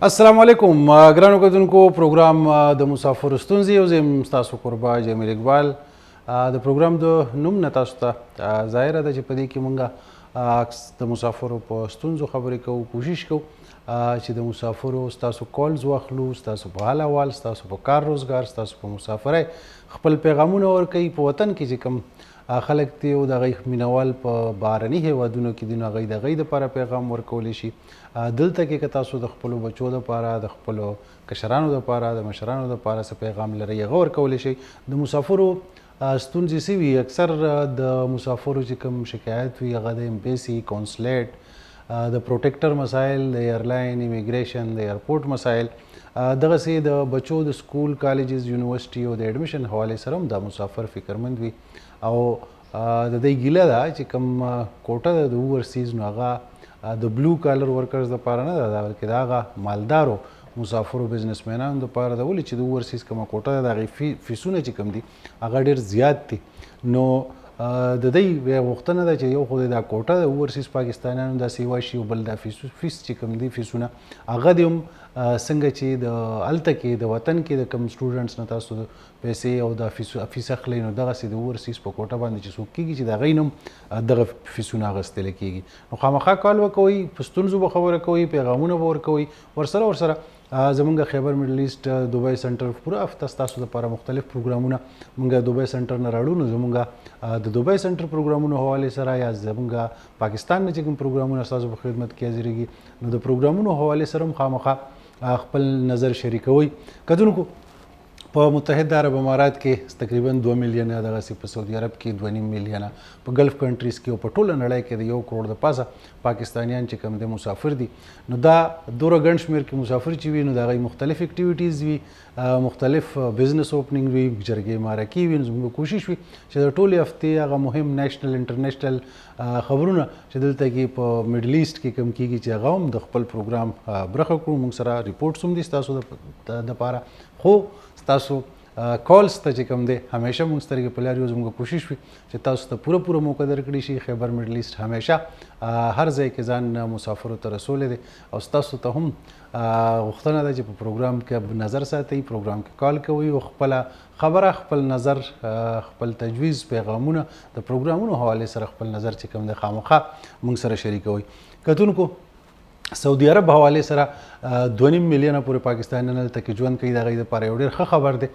السلام علیکم ګرانو کتونکو پروګرام د مسافر ستونزې او زم تاسو قربا جمیل اقبال د پروګرام د نوم نه تاسو ته ظاهره ده چې په دې کې مونږه د مسافرو په ستونزو خبرې کوو کوشش کوو چې د مسافرو ستاسو کالز واخلو ستاسو په حال احوال ستاسو په کار روزګار ستاسو په مسافرۍ خپل پیغامونه ورکوي په وطن کې چې کوم خلک دی او د هغوی مینوال په بهرني هیوادونو کې دي نو هغوی د هغوی دپاره پیغام ورکولی شي دلته کې که تاسو د خپلو بچو دپاره د خپلو کشرانو دپاره د مشرانو دپاره څه پیغام لرئ هغه ورکولی شئ د مسافرو ستونزې څه وي اکثر د مسافرو چې کوم شکایت وي هغه د امبیسي کونسلیټ د پروټیکټر مسایل د ایرلاین امیګریشن د ایرپورټ مسایل دغسې د بچو د سکول کالجز یونیورسټي او د ایډمیشن حوالې سره هم دا مسافر فکرمند وي او د دې ګیله ده چې کوم کوټه ده د اوورسیز نو هغه د بلو کالر ورکرز دپاره نه ده بلکې د هغه مالدارو مسافرو بزنسمینانو دپاره ده ولې چې د اوورسیز کومه کوټه ده د هغې فیسونه چې کوم دي هغه ډېر زیات دي نو د دې غوښتنه ده چې یو خو دا کوټه د اوورسیز پاکستانیانو داسې وشي او بل دا فیس چې کوم دي فیسونه هغه دې هم څنګه چې د هلته کې د وطن کې د کوم سټوډنټس نه تاسو پیسې او د فیس اخلئ نو دغسې د اوورسیز په کوټه باندې چې څوک کېږي چې د هغوی نه هم دغه فیسونه اخیستلی کېږي نو خامخا کال وکوئ په ستونزو به خبره کوئ پیغامونه به ورکوئ ورسره زمونږ خیبر میډل ایسټ دوبۍ سنټر پوره هفته ستاسو دپاره مختلف پروګرامونه مونږ دوبۍ سنټر نه راړو نو زمونږ د دوبۍ سنټر پروګرامونو حوالې سره یا زمونږ پاکستان نه چې کوم پروګرامونه ستاسو په خدمت کې حاضرېږي نو د پروګرامونو حوالې سره هم خامخا خپل نظر شریکوئ کتونکو په متحده عرب امارات کې تقریبا 2 میلیونه دغسې په سعودي عرب کې 2.5 میلیونه په گلف کنټریز کې او په ټوله نړۍ کې د 1 کروڑ د پاسه پاکستانیان چې کوم د مسافر دي نو دا دوره ګڼ شمېر کې مسافر چې وي نو د هغوی مختلف اکټیویټیز وي مختلف بزنس اوپننګ وي جرګې مرکې وي نو زموږ کوشش وي چې د ټولې هفتې هغه مهم نیشنل انټرنیشنل خبرونه چې دلته کې په میډل ایسټ کې کم کېږي چې هغه هم د خپل پروګرام برخه کړو موږ سره ریپورټس هم دي ستاسو دپاره خو ستاسو کالز ته چې کوم دی همیشه موږ سترګې په لار یو زموږ کوشش وي چې تاسو ته پوره موقع درکړي شي خیبر میډل ایسټ همیشه هر ځای کې ځان مسافرو ته رسولی دی او ستاسو ته هم غوښتنه ده چې په پروګرام کې نظر ساتئ پروګرام کې کال کوئ او خپله خبره خپل نظر خپل تجویز پیغامونه د پروګرامونو حوالې سره خپل نظر چې کوم دی خامخا موږ سره شریکوئ کتونکو سعودي عرب حوالې سره 2.5 میلیونه پورې پاکستانیان هلته کې ژوند کوي د هغوی دپاره یو ډېر ښه خبر دی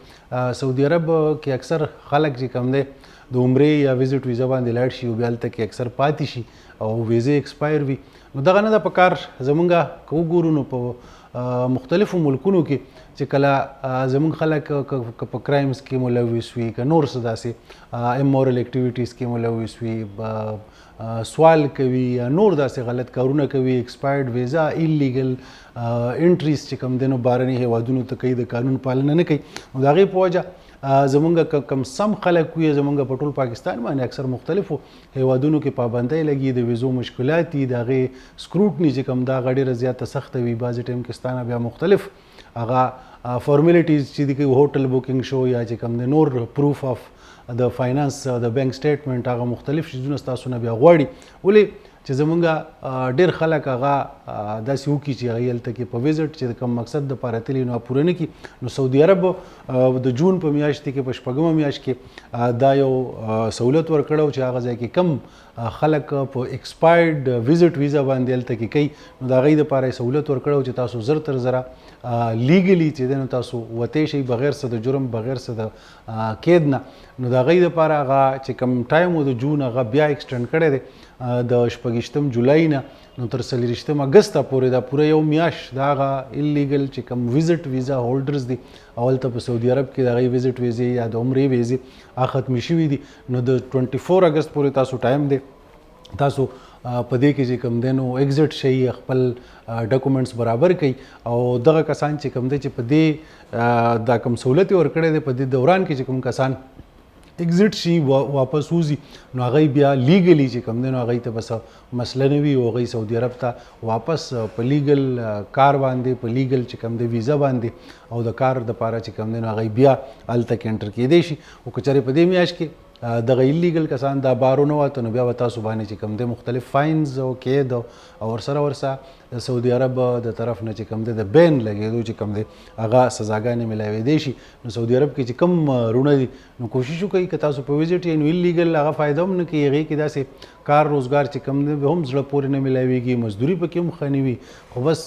سعودي عرب کې اکثر خلک چې کوم دی د عمرې یا ویزټ ویزا باندې لاړ شي او بیا هلته کې اکثر پاتې شي او ویزې ایکسپایر وي نو دغه نه ده په کار زمونږ که وګورو نو په مختلفو ملکونو کې چې کله زمونږ خلک که په کرایمز کې ملوث وي که نور څه داسې امورل اکټیویټیز کې ملوث وي سوال کوي یا نور داسې غلط کارونه کوي ایکسپایرډ ویزا ایلیګل انټریز چې کوم دی نو بهرني هیوادونو ته کوي د قانون پالنه نه کوي نو د هغې په وجه زمونږ کم سم خلک وي زمونږ په ټول پاکستان باندې اکثر مختلفو هیوادونو کې پابندۍ لګي د ویزو مشکلات دي د هغې سکروټني چې کوم دا هغه ډېره زیاته سخته وي بعضې ټایم کې ستا نه بیا مختلف هغه فارمیلیټیز چې دي کوي هوټل بوکینګ شو یا چې کوم دی نور پروف اف د فاینانس د بینک سټیټمنټ هغه مختلف شیزونه ستاسو نه بیا غواړي ولې چې زمونږ ډېر خلک هغه داسې وکړي چې هغوی هلته کې په ویزټ چې د کوم مقصد دپاره تللي نو پوره نه کړي نو سعودي عرب د جون په میاشت کې په 6مه میاشت کې دا یو سہولت ورکړی چې هغه ځای کې کم خلک په ایکسپایرډ ویزټ ویزا باندې هلته کې کوي نو د هغوی دپاره یې سہولت ورکړی چې تاسو زر تر زره لیګلی چې دی نو تاسو وتی شئ بغیر څه د جرم بغیر څه د قید نه نو د هغوی دپاره هغه چې کوم ټایم و د جون هغه بیا ایکسټینډ کړی دی د 26 جولای نه نو تر 24 اګسته پورې دا پوره یو میاشت د هغه ایلیګل چې کوم ویزټ ویزا هولډرز دي او هلته په سعودي عرب کې د هغوی ویزټ ویزې یا د عمرې ویزې هغه ختمې شوي دي نو د 24 اګست پورې تاسو ټایم دی تاسو په دې کې چې کوم دی نو ایگزټ شئ خپل ډاکومنټس برابر کړئ او دغه کسان چې کوم دی چې په دې دا کوم سہولت یې ورکړی دی په دې دوران کې چې کوم کسان ایگزټ شي واپس وځي نو هغوی بیا لیګلی چې کوم دی نو هغوی ته بس مسله نه وي او هغوی سعودي عرب ته واپس په لیګل کار باندې په لیګل چې کوم دی ویزا باندې او د کار دپاره چې کوم دی نو هغوی بیا هلته کې انټر کېدی شي او که چېرې په دې میاشت کې دغه ایلیګل کسان دا بارونه واته نو بیا به تاسو باندې چې کوم دی مختلف فاینز او قید او ورسره د سعودي عرب د طرف نه چې کوم دی د بین لګېدو چې کوم دی هغه سزاګانې میلاوېدی شي. نو سعودي عرب کې چې کوم رونه دي نو کوشش وکړئ که تاسو په ویزټ یې نو ایلیګل هغه فایده هم نه کوي، هغې کې داسې کار روزګار چې کوم دی هم زړه پورې نه میلاویږي، مزدوري پکې هم ښه نه وي، خو بس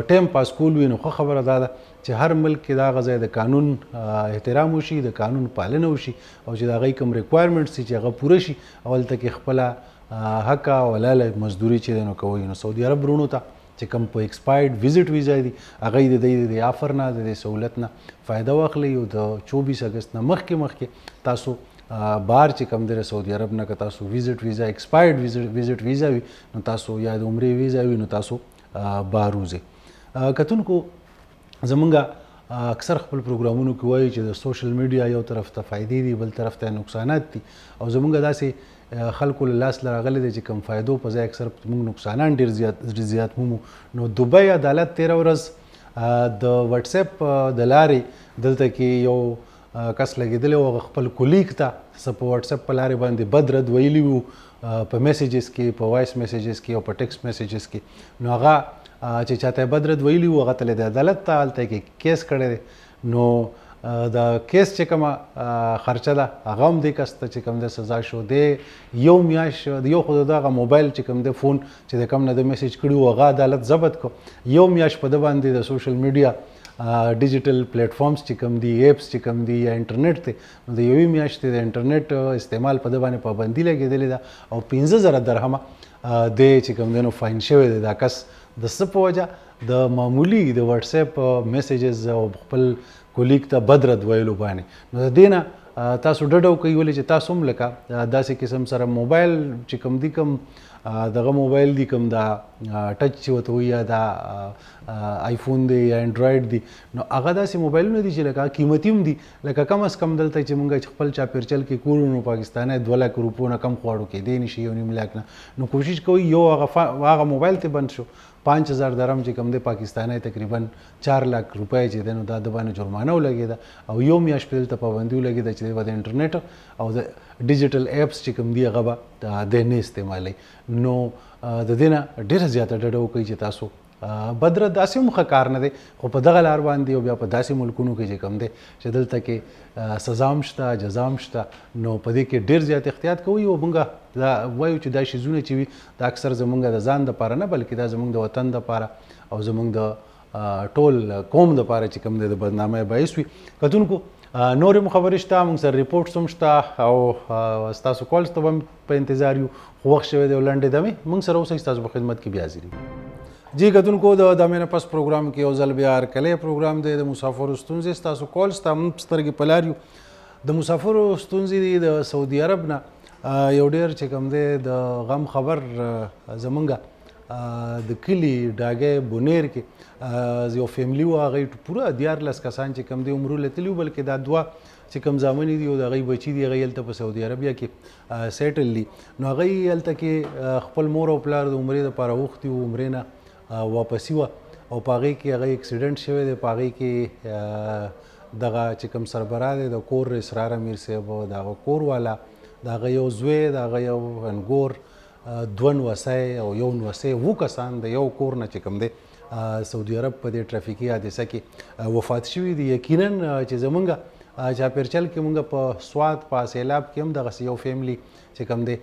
ټایم پاس کول وي. نو ښه خبره دا ده چې هر ملک کې دا غځای د قانون احترام وشي، د قانون پالنه وشي او چې د هغوی کوم ریکوایرمنټس چې هغه پوره شي او هلته کې خپله حق او حلاله مزدوري چې دی نو کوئ. نو سعودي عرب وروڼو ته چې کوم په ایکسپایرډ ویزټ ویزا دي هغوی د دې د آفر نه د دې سهولت نه فایده واخلئ او د 24 اګست نه مخکې تاسو بار چې کوم دی سعودي عرب نه که تاسو ویزټ ویزا ایکسپایرډ ویزټ ویزا وي نو تاسو یا د عمرې ویزا وي نو تاسو بار وځئ. کتونکو زمونږ اکثر خپل پروګرامونو کې وایي چې د سوشل میډیا یو طرف ته فایدې دي بل طرف ته نقصانات دي او زمونږ داسې خلکو له لاس راغلی دی چې کوم فایدو په ځای اکثر موږ نقصانات ډېر زیات مومو. نو دوبۍ عدالت تېره ورځ د وټساپ د لارې دلته کې یو کس لګېدلی و خپل کولیګ ته څه په وټساپ په لارې باندې بد رد ویلي وو په میسیجز کې، په وایس میسیجز کې او په ټیکسټ میسیجز کې. نو هغه چې چاته بد رد ویلي وو هغه تللی دی عدالت ته، هلته کې کیس کړی دی. نو د کیس چې کومه خرچه ده هغه هم دې کس ته چې کوم دی سزا شو. دی یو میاشت یو خو د هغه موبایل چې کوم دی فون چې د کوم نه د میسیج کړي وو هغه عدالت ضبط کړو. یو میاشت په ده باندې د سوشل میډیا ډیجیټل پلیټفارمز چې کوم دي، ایپس چې کوم دي یا انټرنیټ دی نو د یوې میاشتې د انټرنیټ استعمال په ده باندې پابندي لګېدلې ده او 15,000 درهمه دی چې کوم دی نو فاین شوی دی دا کس د څه په وجه د معمولي د وټساپ میسیجز او خپل کولیګ ته بد رد ویلو باندې. نو د دې نه تاسو ډډه وکئ ولې چې تاسو هم لکه داسې قسم سره موبایل چې کوم دي کوم دغه موبایل دی کوم دا ټچ چې ورته وایي یا دا آیفون دی یا انډرایډ دی نو هغه داسې موبایلونه دي چې لکه قیمتي هم دي لکه کم از کم دلته چې موږ خپل چاپیرچل کې کورو نو پاکستاني 2 لک روپو نه کم خواړو کېدی نه شي 1.5 لک نه. نو کوشش کوئ یو هغه موبایل ته بند شو 5,000 درهم چې کوم دی پاکستاني تقریبا 4 لک روپۍ چې دی نو دا د باندې جرمانه ولګېده او یو میاشت پرې دلته پابندي ولګېده چې به د انټرنیټ او د ډیجیټل ایپس چې کوم دي هغه به دی نه استعمالوي. نو د دې نه ډېره زیاته ډډه وکړئ چې تاسو بد رد داسې هم ښه کار نه دی خو په دغه لار باندې او بیا په داسې ملکونو کې چې کوم دی چې دلته کې سزا هم شته جزا هم شته نو په دې کې ډېر زیات احتیاط کوئ او موږ دا وایو چې دا شیزونه چې وي دا اکثر زموږ د ځان دپاره نه بلکې دا زموږ د وطن دپاره او زموږ د ټول قوم دپاره چې کوم دی د بدنامۍ باعث وي. کتونکو نورې مو خبرې شته موږ سره ریپورټس هم شته او ستاسو کالز ته به هم په انتظار یو خو وخت شوی دی او لنډې دمې موږ سره اوسئ ستاسو په خدمت کې بیا حاضر یو. جی کتونکو د دمې نه پس پروګرام کې یو ځل بیا هرکلی پروګرام دی د مسافرو ستونزې ستاسو کالز ته هم سترګې په لار یو. د مسافرو ستونزې دي د سعودي عرب نه یو ډېر چې کوم دی د غم خبر زمونږ د کلي ډاګۍ بونیر کې یو فیملی و هغوی پوره 14 کسان چې کوم دی عمرو له تلي بلکې دا 2 چې کوم زامنې دي او د هغوی بچي دي هغوی هلته په سعودي عربیه کې سیټل دي. نو هغوی هلته کې خپل مور او پلار د عمرې دپاره اوښتي وو عمرې نه واپسي وه او په هغې کې هغه اکسیډنټ شوی دی. په هغې کې دغه چې کوم سربراه دی د کور اسرار امیر صاحب د هغه کور والا د هغه یو زوی د هغه یو انګور 2 نوسۍ او یو نوسۍ 7 کسان د یو کور نه چې کوم دی سعودي عرب په دې ټرافیکي حادثه کې وفات شوي دي. یقینا چې زمونږ چاپیرچل کې مونږ په سوات په سیلاب کې هم دغسې یو فیملی چې کوم دی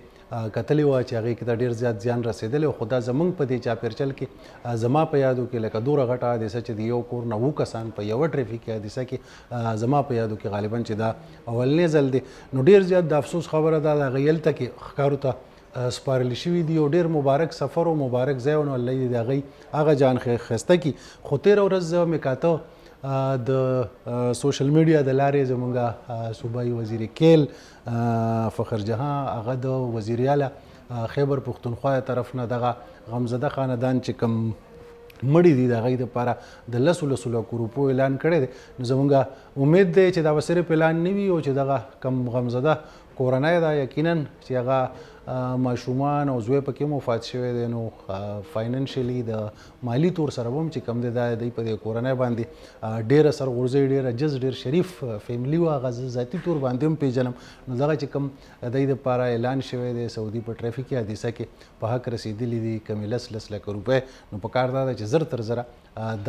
کتلی وه چې هغې کې ته ډېر زیات زیان رسېدلی خو دا زمونږ په دې چاپیرچل کې زما په یادو کې لکه دومره غټه حادثه چې د یو کور نه 7 کسان په یوه ټریفیکي حادثه کې زما په یادو کې غالبا چې دا اولنی ځل دی. نو ډېر زیات د افسوس خبره ده د هغې هلته کې ښکارو ته سپارلی شوي دي او ډېر مبارک سفر او مبارک ځای و نو الله دې د هغوی هغه جان ښایسته کړي. خو تېره ورځ زه مې کاته د سوشل میډیا د لارې زمونږ صوبایي وزیر کیل فخر جهان هغه د وزیر اعلی خیبر پختونخوا طرف نه دغه غمزده خاندان چې کوم مړي دي د هغوی دپاره د 10 لکو روپو اعلان کړی دی. نو زمونږ امید دی چې دا به صرف اعلان نه وي او چې دغه کم غمزده کورنۍ ده یقینا چې هغه ماشومان او زوی پکې وفات شوی دی نو فاینانشلی د مالی طور سره هم چې کم دی دا دی په دې کورنۍ باندې ډېره سرغورځۍ ډېره جز ډېر شریف فیملی و هغه ذاتي طور باندې هم پیژنم نو دغه چې کوم د دې دپاره اعلان شوی دی سعودي په ټرافیکي حادثه کې په حق رسېدلي دي کمې لس لکه روپۍ نو په کار دا ده چې زر تر زره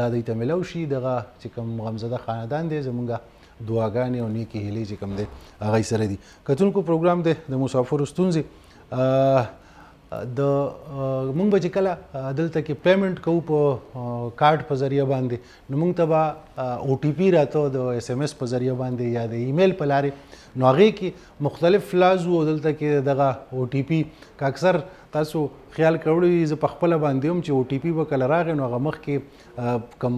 دا دوی ته میلاو شي دغه چې کوم غمزده خاندان دی زمونږ دعاګانې او نیکې هیلې چې کوم دی هغه سره دي کتونکو پروګرام دی د مسافرو ستونزې د مونږ به چې کله دلته کې پیمنټ کوو په کارډ په ذریعه باندې نو مونږ ته به او ټي پي راته د اس ام اس په ذریعه باندې یا د ایمیل په لارې نو هغې کې مختلف فلاز و دلته کې دغه او ټي پي که اکثر تاسو خیال کړی زه په خپله باندې هم چې او ټي پي به کله راغی نو هغه مخکې کم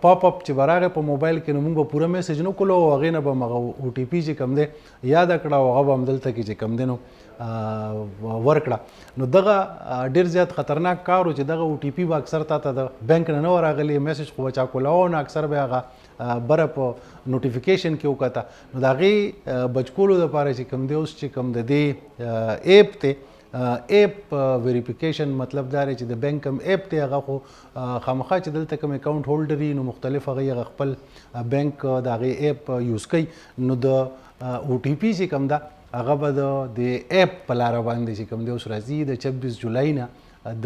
پاپ اپ چې به راغی په موبایل کې نو مونږ به پوره میسج نه کولو او هغې نه به هم هغه او ټي پي چې کوم دی یاده کړه او هغه به هم دلته کې چې کوم دی نو ورکړه نو دغه ډېر زیات خطرناک کار و چې دغه او ټي پي به اکثر تا ته د بینک نه نه راغلی میسج خو به چا کولاوه نو اکثر به هغه بره په نوټیفیکیشن کې وکته نو د هغې بچکولو دپاره چې کوم دی اوس چې کوم د دې ایپ دی ایپ ویریفیکیشن مطلب دا دی چې د بینک کوم ایپ دی هغه خو خامخا چې دلته کوم اکاونټ هولډر وي نو مختلف هغوی هغه خپل بینک د هغې ایپ یوز کوي نو د او ټي پي چې کوم ده هغه به د ایپ په لاره باندې چې کوم دی اوس راځي د 26 جولای نه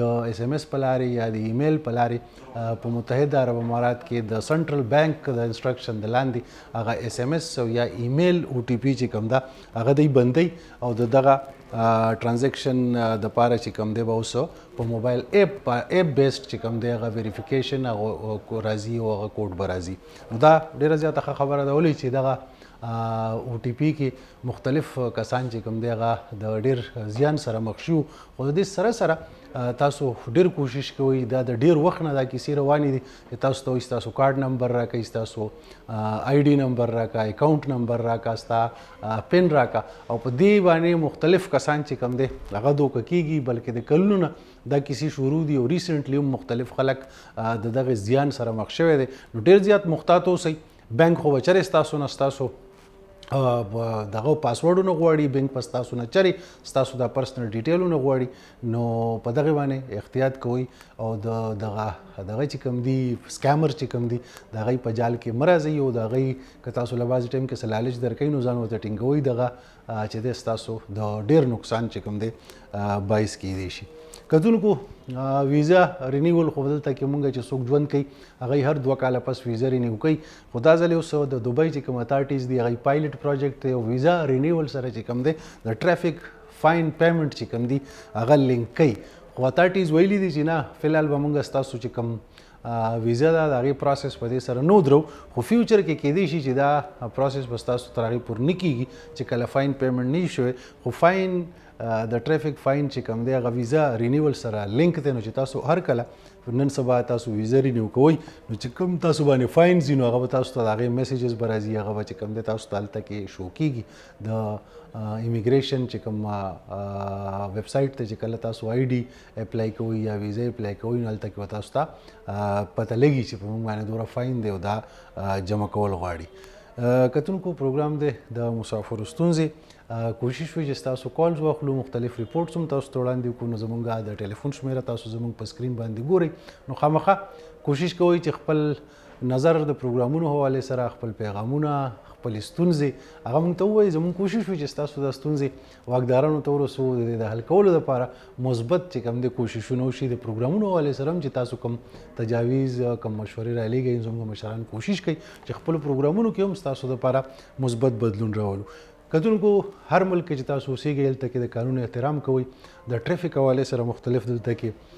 د اس ام اس په لارې یا د ایمیل په لارې په متحده عرب امارات کې د سنټرل بانک د انسټرکشن د لاندې هغه اس ام اس یا ایمیل او ټي پي چې کوم ده هغه دی بندوي او د دغه ټرانزیکشن د پاره چې کوم دی به اوس په موبایل ایپ بیسډ چې کوم دی هغه ویریفیکیشن هغه راځي او هغه کوډ به راځي نو دا ډېره زیاته ښه خبره ده ولې چې دغه او ټي پي کې مختلف کسان چې کوم دی هغه د ډېر زیان سره مخ شو خو د دې سره سره تاسو ډېر کوشش کوئ دا د ډېر وخت نه دا کیسې روانې دي چې تاسو ته وایي ستاسو کارډ نمبر راکړئ ستاسو آی ډي نمبر راکړه اکاونټ نمبر راکړه ستا پن راکړه او په دې باندې مختلف کسان چې کوم دی هغه دوکه کېږي بلکې د کلونو نه دا کیسې شروع دي او ریسنټلی هم مختلف خلک د دغه زیان سره مخ شوی دی نو ډېر زیات محتاط اوسئ بینک خو به چرې ستاسو نه ستاسو دغه پاسورډونه غواړي بینک په ستاسو نه چرې ستاسو د پرسنل ډیټیلونه غواړي نو په دغه باندې احتیاط کوئ او دغه چې کوم دي سکیمر چې کوم دي د هغوی په جال کې مه راځئ او د هغوی که تاسو له بعضې ټایم کې څه لالچ درکوي نو ځان ورته ټینګوئ دغه چې دی ستاسو د ډېر نقصان چې کوم دی باعث کیدی شي کتونکو ویزا رینیول خو دلته کې مونږ چې څوک ژوند کوي هغوی هر 2 کاله پس ویزا رینیو کوي خو دا ځل اوس د دوبۍ چې کوم اتارټیز دي هغوی پایلټ پروجیکټ دی او ویزا رینیول سره چې کوم دی د ټرافیک فاین پیمنټ چې کوم دی هغه لینک کوي خو اتارټیز ویلي دي چې نه فلحال به مونږ ستاسو چې کوم ویزا ده د هغې پروسس په دې سره نو درو خو فیوچر کې کیدی شي چې دا پروسس به ستاسو تر هغې پورې نه کیږي چې کله فاین پیمنټ نه شوی خو فاین د ټرافیک فاین چې کوم دی هغه ویزا رینیول سره لینک دی نو چې تاسو هر کله نن سبا تاسو ویزا رینیو کوئ نو چې کوم تاسو باندې فاینز وي نو هغه به تاسو ته د هغې میسیجز به راځي هغه به چې کوم دی تاسو ته هلته کې شو کېږي د امیګریشن چې کوم ویب سایټ ته چې کله تاسو آی ډي اپلای کوئ یا ویزا اپلای کوئ نو هلته کې به تاسو ته پته لګي چې په موږ باندې دومره فاین دی او دا جمع کول غواړي کتونکو پروګرام دی د مسافرو ستونزې کوشش وي چې ستاسو کالز واخلو مختلف ریپورټس هم تاسو ته وړاندې کړو نو زموږ د ټلیفون شمیره تاسو زموږ په سکرین باندې ګورئ نو خامخا کوشش کوئ چې خپل نظر د پروګرامونو حوالې سره خپل پیغامونه خپلې ستونزې هغه موږ ته ووایي زموږ کوشش وي چې ستاسو د ستونزې واکدارانو ته ورسو د دې د حل کولو دپاره مثبت چې کوم دی کوششونه وشي د پروګرامونو حوالې سره هم چې تاسو کوم تجاویز کوم مشورې رالیږئ زموږ مشران کوشش کوي چې خپلو پروګرامونو کې هم ستاسو دپاره مثبت بدلون راولو کتونکو هر ملک کې چې تاسو اوسیږئ هلته کې د قانون احترام کوئ د ټریفک حوالې سره مختلف دلته کې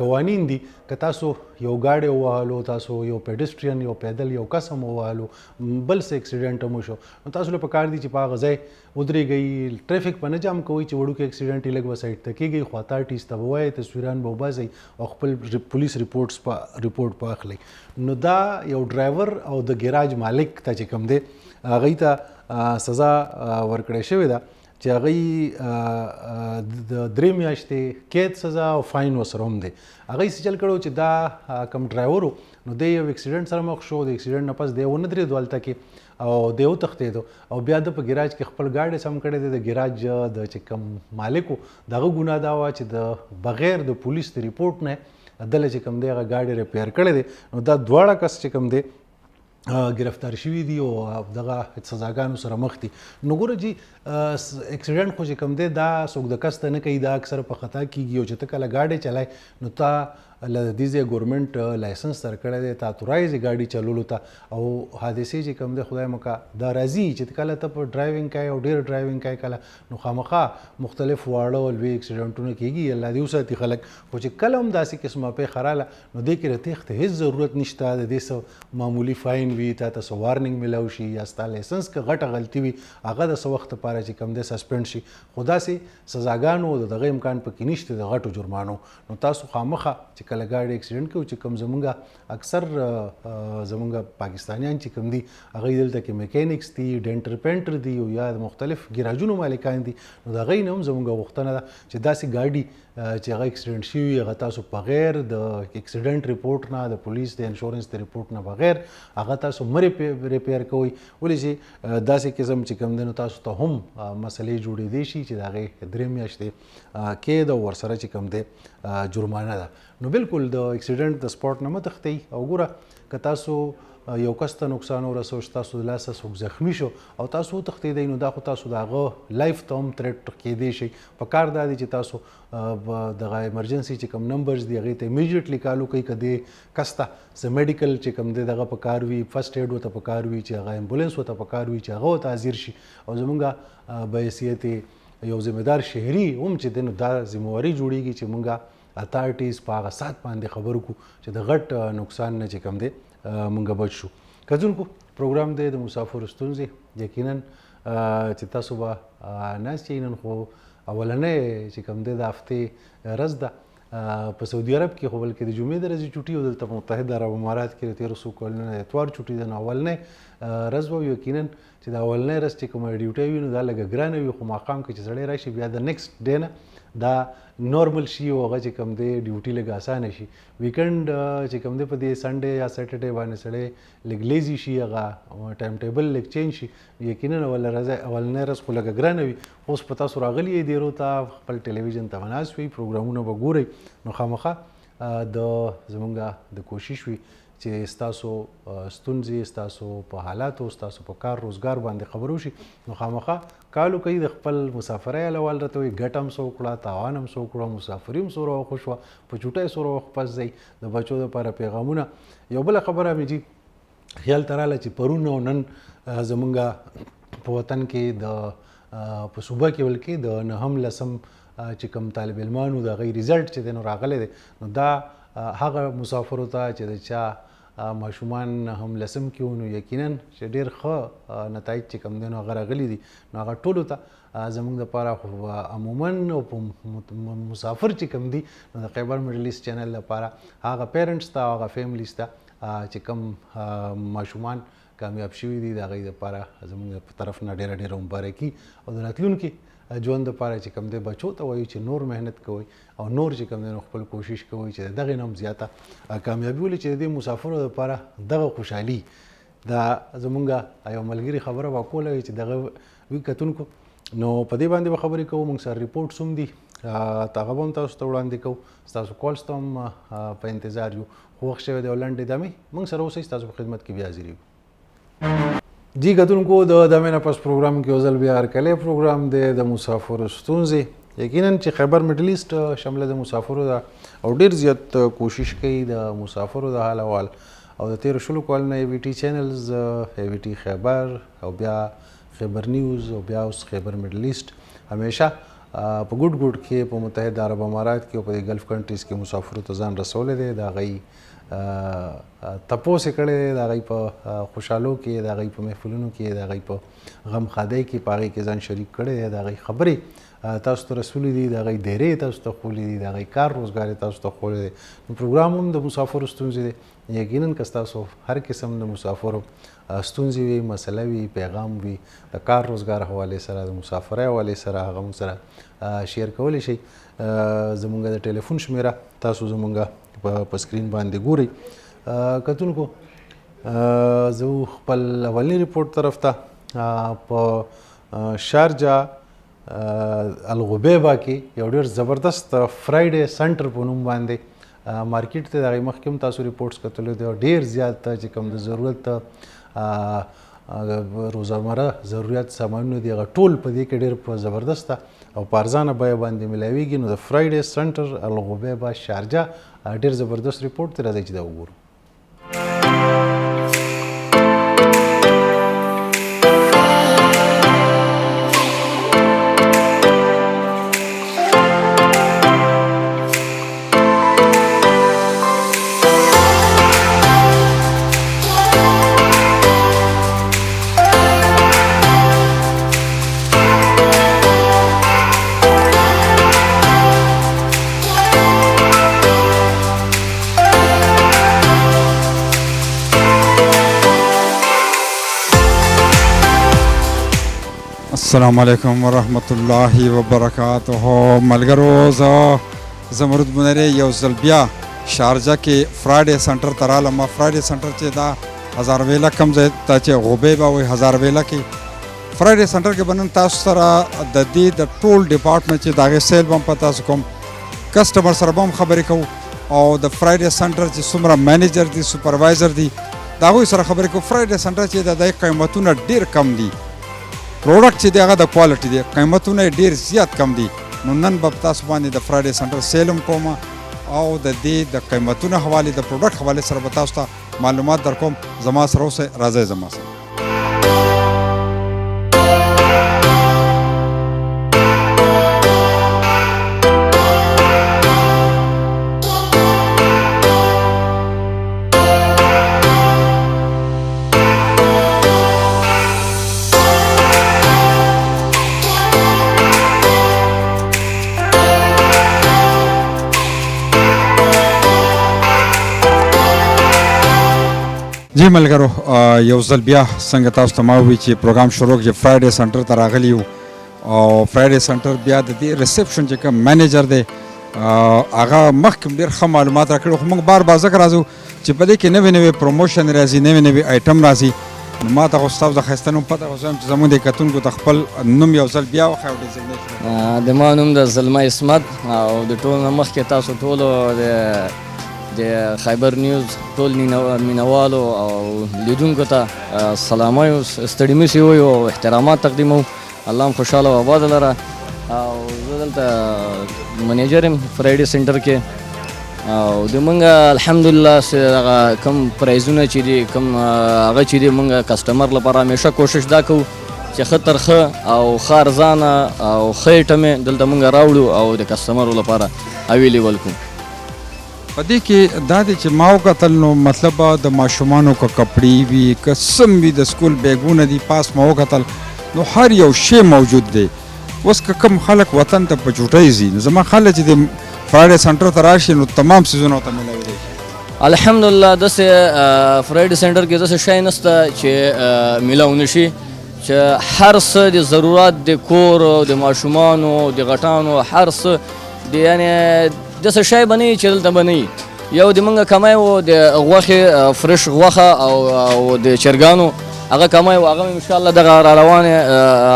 قوانین دي که تاسو یو ګاډی ووهلو تاسو یو پیډسټرین یو پیدل یو کس هم ووهلو بل څه اکسیډنټ هم وشو نو تاسو له پکار دي چې په هغه ځای ودرېږئ ټریفک په نه جام کوئ چې وړوکی اکسیډنټ یې لږ به سایډ ته کېږئ خو اتارټیز ته به وایئ تصویران به وباسئ او خپل پولیس ریپورټ په اخلئ نو دا یو ډرایور او د ګیراج مالک ته چې کوم دی هغوی ته سزا ورکړی شوې ده چې هغوی د 3 میاشتې قید سزا او فاین ورسره هم دی. هغوی څه چل کړی چې دا کوم ډرایور نو دی یو اکسیډنټ سره مخ شو. د اکسیډنټ نه پس دی ونه درېدو هلته کې او دی وتښتېدو او بیا د په ګراج کې خپل ګاډی سم کړی دی. د ګراج د چې کوم مالک و د هغه ګناه دا وه چې د بغیر د پولیس د ریپورټ نه دله چې کوم دی هغه ګاډی ریپیر کړی دی. نو دا دواړه کس چې کوم دی گرفتار شوي دي او دغه سزاګانو سره مخ دي. نو ګوره جي اکسیډنټ خو چې کوم دی دا څوک د کس ته نه کوي، دا اکثر په خطا کېږي. او چې ته کله ګاډی چلای نو تا له دې ځای ګورنمنټ لایسنس درکړی دی، تا اتورایز یې ګاډي چلولو ته. او حادثې چې کوم دی خدای مکه دا راځي چې کله ته په ډرایوینګ کوې او ډېر ډرایوینګ کوې کله نو خامخا مختلف واړه او لوی اکسیډنټونه کېږي. الله دې وساتي خلک. خو چې کله هم داسې قسمه پیښه راله نو دې کې د تېښتې هېڅ ضرورت نشته. د دې څه معمولي فاین وي، تا ته څه وارننګ میلاو شي یا ستا لایسنس که غټه غلطي وي هغه د څه وخت لپاره چې کوم دی سسپینډ شي. خو داسې سزاګانو د دغه امکان پکې نشته د غټو جرمانو. نو تاسو خامخه چې کله ګاډي اکسیډنټ کوي چې کوم زمونږ اکثر زمونږ پاکستانیان چې کوم دي هغوی دلته کې میکینکس دي، ډینټر پینټر دي او یا مختلف ګراجونو مالکان دي. نو د هغوی نه هم زمونږ غوښتنه ده چې داسې ګاډي چې هغه اکسیډنټ شوي هغه تاسو بغیر د اکسیډنټ ریپورټ نه، د پولیس د انشورنس د ریپورټ نه بغیر هغه تاسو مه ریپیر کوئ. ولې چې داسې قسم چې کوم دی نو تاسو ته هم مسلې جوړېدی شي چې د هغې 3 میاشتې قید او ورسره چې کوم دی جرمانه ده. نو بالکل د اکسیډنټ د سپاټ نه مه تښتئ. او ګوره که تاسو یو کس ته نقصان ورسو چې تاسو د لاسه څوک زخمي شو او تاسو وتښتېدئ نو دا خو تاسو د هغه لایف ته هم تھریټ کیدی شي. په کار دا دی چې تاسو دغه ایمرجنسي چې کوم نمبرز دي هغې ته امیډیټلی کال وکړئ. که دې کس ته څه میډیکل چې کوم دی دغه په کار وي، فرسټ ایډ ورته په کار وي، چې هغه امبولینس ورته په کار وي چې هغه ورته حاضر شي. او زمونږ په حیثیت یو ذمهدار شهري هم چې دی نو دا ذمهواري جوړېږي چې مونږ اتارټیز په هغه سات باندې خبرو کړو چې د غټ نقصان نه چې کوم دی مونږ بچ شو. کتونکو پروګرام دی د مسافرو ستونزې. یقینا چې تاسو به ناست یئ. نن خو اولنۍ چې کوم دی د هفتې ورځ ده په سعودي عرب کې، خو بلکې د جمعې د ورځې چوټي او دلته په متحده عرب امارات کې د 1300 کلونو د اتوار چوټي ده. نو اولنۍ ورځ به یقینا چې د اولنۍ ورځ چې کومه ډیوټۍ وي نو دا لږه ګرانه وي. خو ماښام کې چې سړی راشي بیا د نیکسټ ډے نه دا نارمل شي او هغه چې کوم دی ډیوټي لږ اسانه شي. ویکند چې کوم دی په دې سنډے یا سیټرډے باندې سړی لږ لیزي شي، هغه ټایم ټیبل لږ چینج شي. یقینا اولنۍ ورځ خو لږه ګرانه وي. اوس په تاسو راغلي یې دیرو ته خپل ټلویزیون ته ناست وئ، پروګرامونه به ګورئ. نو خامخا د زمونږ د کوشش وي چې ستاسو ستونزې ستاسو په حالاتو ستاسو په کار روزګار باندې خبرو شي. نو خامخا کالو کوي د خپل مسافرۍ حال راته وایي ګټه هم څه وکړه، تاوان هم څه وکړه، مسافري هم څومره وخت وشوه، په چوټۍ څومره وخت پس ځئ. د بچو دپاره پیغامونه. یو بله خبره مې جي خیال ته راله چې پرون او نن زمونږ په وطن کې د په صوبه کې بلکې د 9 چې کوم طالب علمانو د هغوی ریزلټ چې دی نو راغلی دی. نو دا هغه مسافرو ته چې د چا ماشومان 9 کې وو نو یقینا چې ډېر ښه نتایج چې کوم دی نو هغه راغلي دي. نو هغه ټولو ته زموږ دپاره خو عموما او په مسافر چې کوم دي نو د خیبر میډل ایسټ چینل لپاره هغه پیرنټس ته هغه فیملیز ته چې کوم ماشومان کامیاب شوي دي د هغوی دپاره زموږ په طرف نه ډېره ډېره مبارکي. او د راتلونکي ژوند دپاره چې کوم دی بچو ته وایو چې نور محنت کوئ او نور چې کوم دی نو خپل کوشش کوئ چې د دغې نه هم زیاته کامیابي ولري. چې د دې مسافرو دپاره دغه خوشحالي دا زمونږ یو ملګري خبره به کوله وي چې دغه وي کتونکو. نو په دې باندې به خبرې کوو. موږ سره ریپورټس هم دي هغه به هم تاسو ته وړاندې کوو. ستاسو کالس ته هم په انتظار یو. خو وخت شوی دی او لنډې دمې موږ سره اوسئ، ستاسو په خدمت کې بیا حاضر یو. جی کتونکو د دمې نه پس پروګرام کې یو ځل بیا هرکلی پروګرام دی د مسافرو ستونزې. یقینا چې خیبر میډل ایسټ شامله د مسافرو ده او ډېر زیات کوشش کوي د مسافرو د حال احوال. او د 13 کلونو ای وی ټي چینلز، ای وی ټي خیبر او بیا خیبر نیوز او بیا اوس خیبر میډل ایسټ همیشه په ګوډ ګوډ کې په متحده عرب امارات کې او په ګلف کنټریز کې مسافرو ته ځان رسولی دی. د هغوی تپوس یې کړی دی، د هغوی په خوشحالو کې، د هغوی په محفلونو کې، د هغوی په غم ښادۍ کې، په هغې کې ځان شریک کړی دی، د هغوی خبرې تاسو ته رسولي دي، د هغوی دیرې تاسو ته ښوولي دي، د هغوی کار روزګار یې تاسو ته ښوولی دی. نو پروګرام هم د مسافرو ستونزې دی. یقینا که ستاسو هر قسم د مسافرو ستونزې وي، مسله وي، پیغام وي، د کار روزګار حوالې سره، د مسافرۍ حوالې سره، هغه موږ سره شیر کولی شئ. زمونږ د ټلیفون شمیره تاسو زمونږ په سکرین باندې ګورئ. کتونکو زه خپل اولني ریپورټ طرف ته په شارجه الغبیبه کې یو ډېر زبردست فرایډے سنټر په نوم باندې مارکیټ ته د هغې مخکې هم تاسو ریپورټس کتلی دی. ډېر زیات چې کوم د ضرورت روزمره ضرورت سامانونه دي هغه ټول په دې کې ډېر په زبردسته او په ارزانه بیه باندې میلاویږي. نو د فرایډے سنټر الغبیبه شارجه ډېر زبردست ریپورټ دی، راځئ چې دا وګورو. السلام علیکم ورحمت الله وبرکاته. ملګرو زه زمرد منری یو ځل بیا شارجه کې فرایډے سنټر ته رالم. فرایډے سنټر چې دا هزارویله کم ځای ته چې غبیبه وایي هزارویله کې فرایډے سنټر کې به نن تاسو سره د دې د ټول ډپارټمنټ چې د هغې سیل به هم په تاسو کوم کسټمر سره به هم خبرې کوو او د فرایډے سنټر چې څومره مینیجر دي سپروایزر دي د هغوی سره خبرې کوو. فرایډے سنټر چې د دې قیمتونه ډېر کم دي، پروډکټ چې دی هغه د کوالټي دی، قیمتونه یې ډېر زیات کم دي. نو نن به تاسو باندې د فرایډے سنټر سیل هم کوم او د دې د قیمتونو حوالې د پروډکټ حوالې سره به تاسو ته معلومات در کوم. زما سره اوسئ، راځئ زما سره. جی ملګرو یو ځل بیا څنګه تاسو ته ما ووایي چې پروګرام شروع کړي فرایډے سنټر ته راغلي یو او فرایډے سنټر بیا د دې ریسپشن چې کوم مینیجر دی هغه مخکې ډېر ښه معلومات راکړي. خو موږ بار بار ځکه راځو چې په دې کې نوې نوې پروموشن راځي، نوې نوې آیټم راځي. نو ما ته خو ستاسو د ښایسته نوم پته خو چې زموږ د کتونکو ته خپل نوم یو ځل بیا وښایو ډیزګنیشن. د ما نوم د زلمه عصمت او د ټول نه مخکې تاسو ټولو د خیبر نیوز ټول مینوالو او لیدونکو ته سلام وایو، ستړي مه شئ وایو او احترامات تقدیموو. الله هم خوشحاله او آباد لره. او زه دلته منیجر یم فرایډے سنټر کې او د موږ الحمدلله هغه کوم پرایزونه چې دي کوم هغه چې دي موږ کسټمر لپاره همیشه کوشش دا کوو چې ښه تر ښه او ښه ارزانه او ښه ایټم دلته موږ راوړو او د کسټمرو لپاره اویلیبل کړو. په دې کې دا دی چې ما وکتل نو مطلب د ماشومانو که کپړې وي که سم وي د سکول بیګونه دي پاس ما وکتل نو هر یو شی موجود دی. اوس که کوم خلک وطن ته په چوټۍ ځي نو زما خیال چې د فرایډے سنټر ته راشي نو تمام سیزونه ورته میلاویدی شي. الحمدلله داسې فرایډے سنټر کې داسې شی نشته چې میلاو نشي، چې هر څه د ضرورت د کور د ماشومانو د غټانو هر څه د یعنې داسې شی به نه وي چې دلته به نه وي. یو د موږ کمی و د غوښې فرش غوښه او د چرګانو هغه کمی و، هغه هم انشاءالله دغه را روانې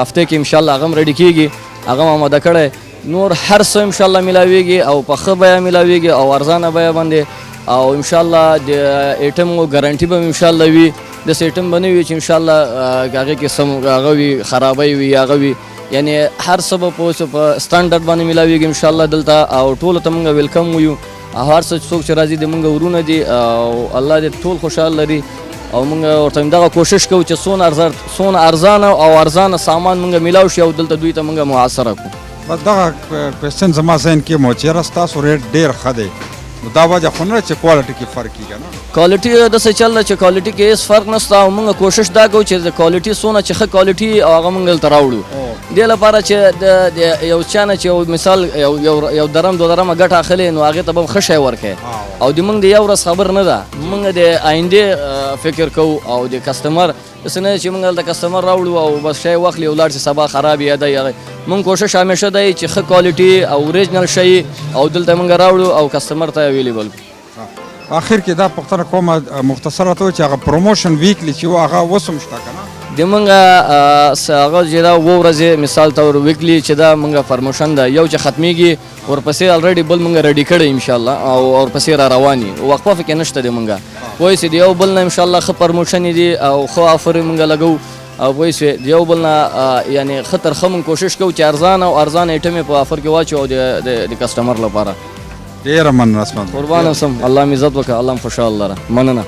هفته کې انشاءالله هغه هم ریډي کېږي، هغه هم آماده کړی. نور هر څه انشاءالله میلاویږي او په ښه بیه میلاویږي او ارزانه بیه باندې او انشاءالله د ایټمو ګارنټي به انشاءالله وي. داسې ایټم به نه وي چې انشاءالله هغې کې سم هغه وي خرابی وي هغه وي، یعنې هر څه به په سټنډرډ باندې میلاویږي انشاءالله دلته او ټولو ته موږ ویلکم ویو. هر څه څوک چې راځي د موږ ورونه دي او الله دې ټول خوشحال لري او موږ ورته دغه کوشش کوو چې څونه ارزانه او ارزانه سامان موږ میلاو شي او دلته دوی ته موږ معاصره کړو. بس دغه کوېسچن زما ذهن کې مو چېرې ستاسو ریټ ډېر ښه دی نو دا وجه خو نه چې کوالټي کې فرق کېږي نه؟ کوالټي داسې چل ده چې کوالټي کې هېڅ فرق نشته او موږ کوشش دا کوو چې د کوالټي څونه چې ښه کوالټي او هغه موږ دلته راوړو دې لپاره چې د یو چا نه چې یو مثال یو درم دو درمه ګټه اخلي نو هغې ته به هم ښه شی ورکوې او د موږ د یو ورځ خبر نه ده موږ د آیندې فکر کوو او د کسټمر داسې نه چې موږ هلته کسټمر راوړو او بس شی واخلي او لاړ شي سبا خراب یا دی هغې موږ کوشش همیشه دی چې ښه کوالټي او اوریجنل شی او دلته موږ راوړو او کسټمر ته اویلیبل اخر کې دا پوښتنه کومه مختصره ته چې هغه پروموشن ویکلی چې هغه اوس هم شته که نه د موږ هغه چې دا 2 ورځې مثال طور ویکلی چې دا موږ پرموشن ده یو چې ختمیږي ورپسې الریډي بل موږ ریډي کړی انشاءالله او ورپسې را روان یي وقفه پکې نشته دی موږ پوه شئ د یو بل نه انشاءالله ښه پرموشن دي او ښه آفر موږ لګو او پوه شئ د یو بل نه یعنې ښه تر ښه موږ کوشش کوو چې ارزان او ارزان ایټم په آفر کې واچو او د کسټمر لپاره ډېره مننه عثمان قربان اوسم الله مې عزت وکړه الله مې خوشحال لره مننه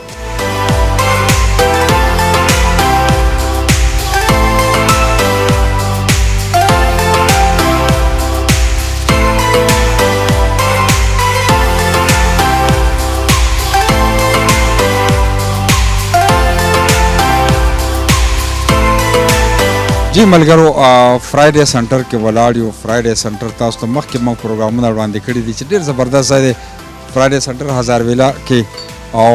جی ملګرو فرایډے سنټر کې ولاړ یو فرایډے سنټر تاسو ته مخکې موږ پروګرامونه وړاندې کړي دي چې ډېر زبردست ځای دی فرایډے سنټر هزارویلا کې او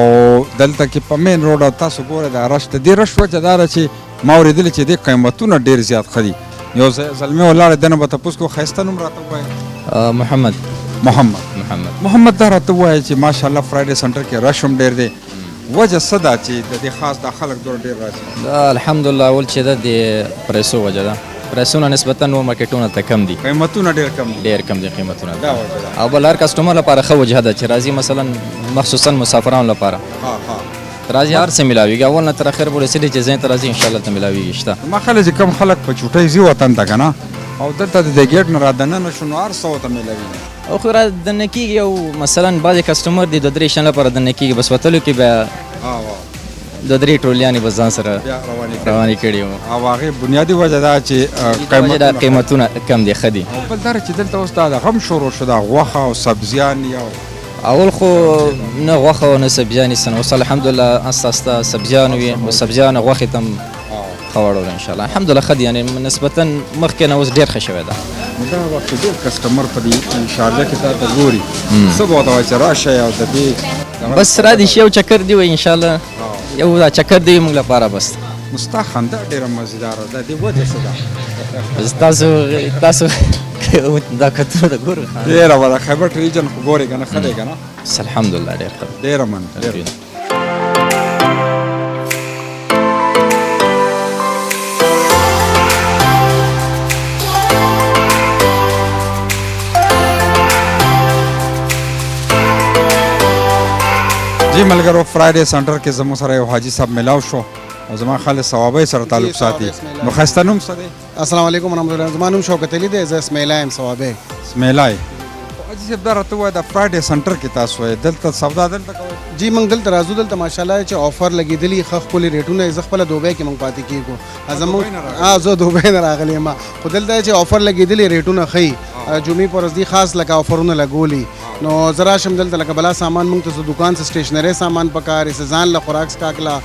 دلته کې په مین روډ او تاسو ګورئ دا رش د دې رش وجه دا ده چې ما اورېدلي چې دې قیمتونه ډېر زیات ښه دي یو زلمی ولاړ دی نه به تپوس کو ښایسته نوم راته ووایه محمد دا راته ووایه چې ماشاءالله فرایډے سنټر کې رش هم ډېر دی وجه څه ده چې د دې خاص دا خلک دومره ډېر راځي دا الحمدلله اول چې ده د پیسو وجه ده پرایسونه نسبتا نور مارکیټونو ته کم دي قیمتونه ډېر کم دي قیمتونه دا وجه ده او بل هر کسټمر لپاره ښه وجه ده چې راځي مثلا مخصوصا مسافرانو لپاره راځي هر څه میلاویږي اول نه تر اخره پورې سړي چې ځای ته راځي انشاءالله ته میلاویږي شته ما خیال چې کم خلک په چوټۍ ځي وطن ته که نه او دلته د دې ګیټ نه رادننه شو نو هر څه ورته میلاویږي او خو رادننه کېږي او مثلا بعضې کسټمر دي 2-3 شیان لپاره رادننه کېږي بس وتلو کې بیا 2-3 ټولیانې به ځان سره روانې کړي وو او هغې بنیادي وجه دا چې قیمتونه کم دي ښه دي بل دا چې دلته اوس دا غم شروع شو دا غوښه او سبزیان یا اول خو نه غوښه او نه سبزیانې سن اوس الحمدلله اساسته سبزیان وي او سبزیان غوښې ته هم ښه وړول انشاءالله الحمدلله ښه دي یعنې نسبتا مخکې نه اوس ډېر ښه شوی ده دا وخت ډېر کسټمر په دې شارجه کې تا ته ګوري څه به ورته وایي چې راشئ او د دې بس را دي شي یو چکر دی وایي انشاءالله یو دا چکر دی موږ لپاره بس نو ستا خندا ډېره مزیداره ده دې وجه څه ده بس تاسو دا کتو د ګورو ډېره وده خیبر ریجن خو ګورې که نه ښه دی که نه الحمدلله ډېر ښه ډېره مننه جی ملګرو فرایډے سنټر کې زموږ سره یو حاجي صاحب ملاو شو او زما خالد ثوابی سره تعلق ساتي نو ښایسته نوم څه دی السلام علیکم ورحمۃ اللہ زما نوم شوکت علي دی زه اسماعیلا یم ثوابی اسماعیلای حاجي صاحب دا راته ووایه دا فرایډے سنټر کې تاسو وایي دلته سودا دلته کوئ جی موږ دلته راځو دلته ماشاءالله چې آفر لګېدلي ښه ښکلي ریټونه زه خپله دوبۍ کې موږ پاتې کېږو زموږ زه دوبۍ نه راغلی یم خو دلته چې آفر لګېدلي ریټونه ښیي جمعې په ورځ دي خاص لکه آفرونه لګولي نو زه راشم دلته لکه بلا سامان موږ ته دکان څه سټیشنري سامان پکار یې ځان له خوراک سکاکله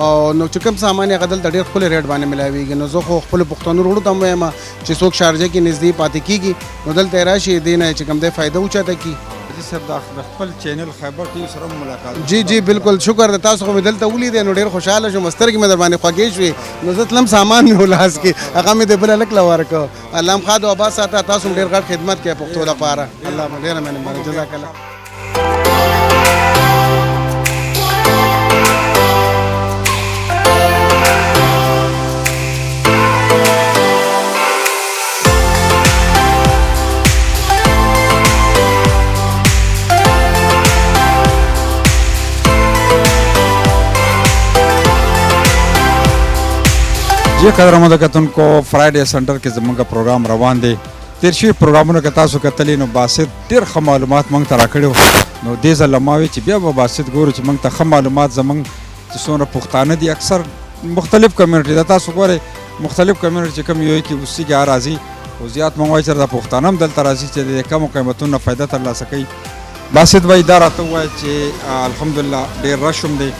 او نو چې کوم سامان یې هغه دلته ډېر ښکلی ریټ باندې میلاویږي نو زه خو خپلو پښتنو وروڼو ته هم وایم چې څوک شارجه کې نږدې پاتې کېږي نو دلته یې راشي دې نه چې کوم دی فایده اوچاته کړي حاجي صاحب د خپل چینل خیبر ټي وي سره ملاقات جی جی بالکل شکر ده تاسو خو مې دلته ولیدې نو ډېر خوشحاله شوم سترګې مې در باندې خوږې شوې نو زه تلم سامان مې ولاس کې هغه مې د بله لږ له ورکړه الله هم ښاد او آباد ساته تاسو هم ډېر غټ خدمت کوئ پښتو لپاره الله مو ډېره مننه جزاک الله جی قدرمنو کتونکو فرایډے سنټر کې زموږ پروګرام روان دی تیر شوي پروګرامونو کې تاسو کتلی نو باسط ډېر ښه معلومات موږ ته راکړي نو دې ځل ما وی چې بیا به باسط ګورو چې موږ ته ښه معلومات زموږ چې څومره پښتانه دي اکثر مختلف کمیونټي ده تاسو ګورئ مختلف کمیونټي چې کوم یو کې اوسېږي هغه راځي خو زیات موږ وایي چې د پښتانه هم دلته راځي چې د کمو قیمتونو نه فایده ترلاسه کوي باسط بھائی دا راته ووایه چې الحمدلله ډېر رش هم دی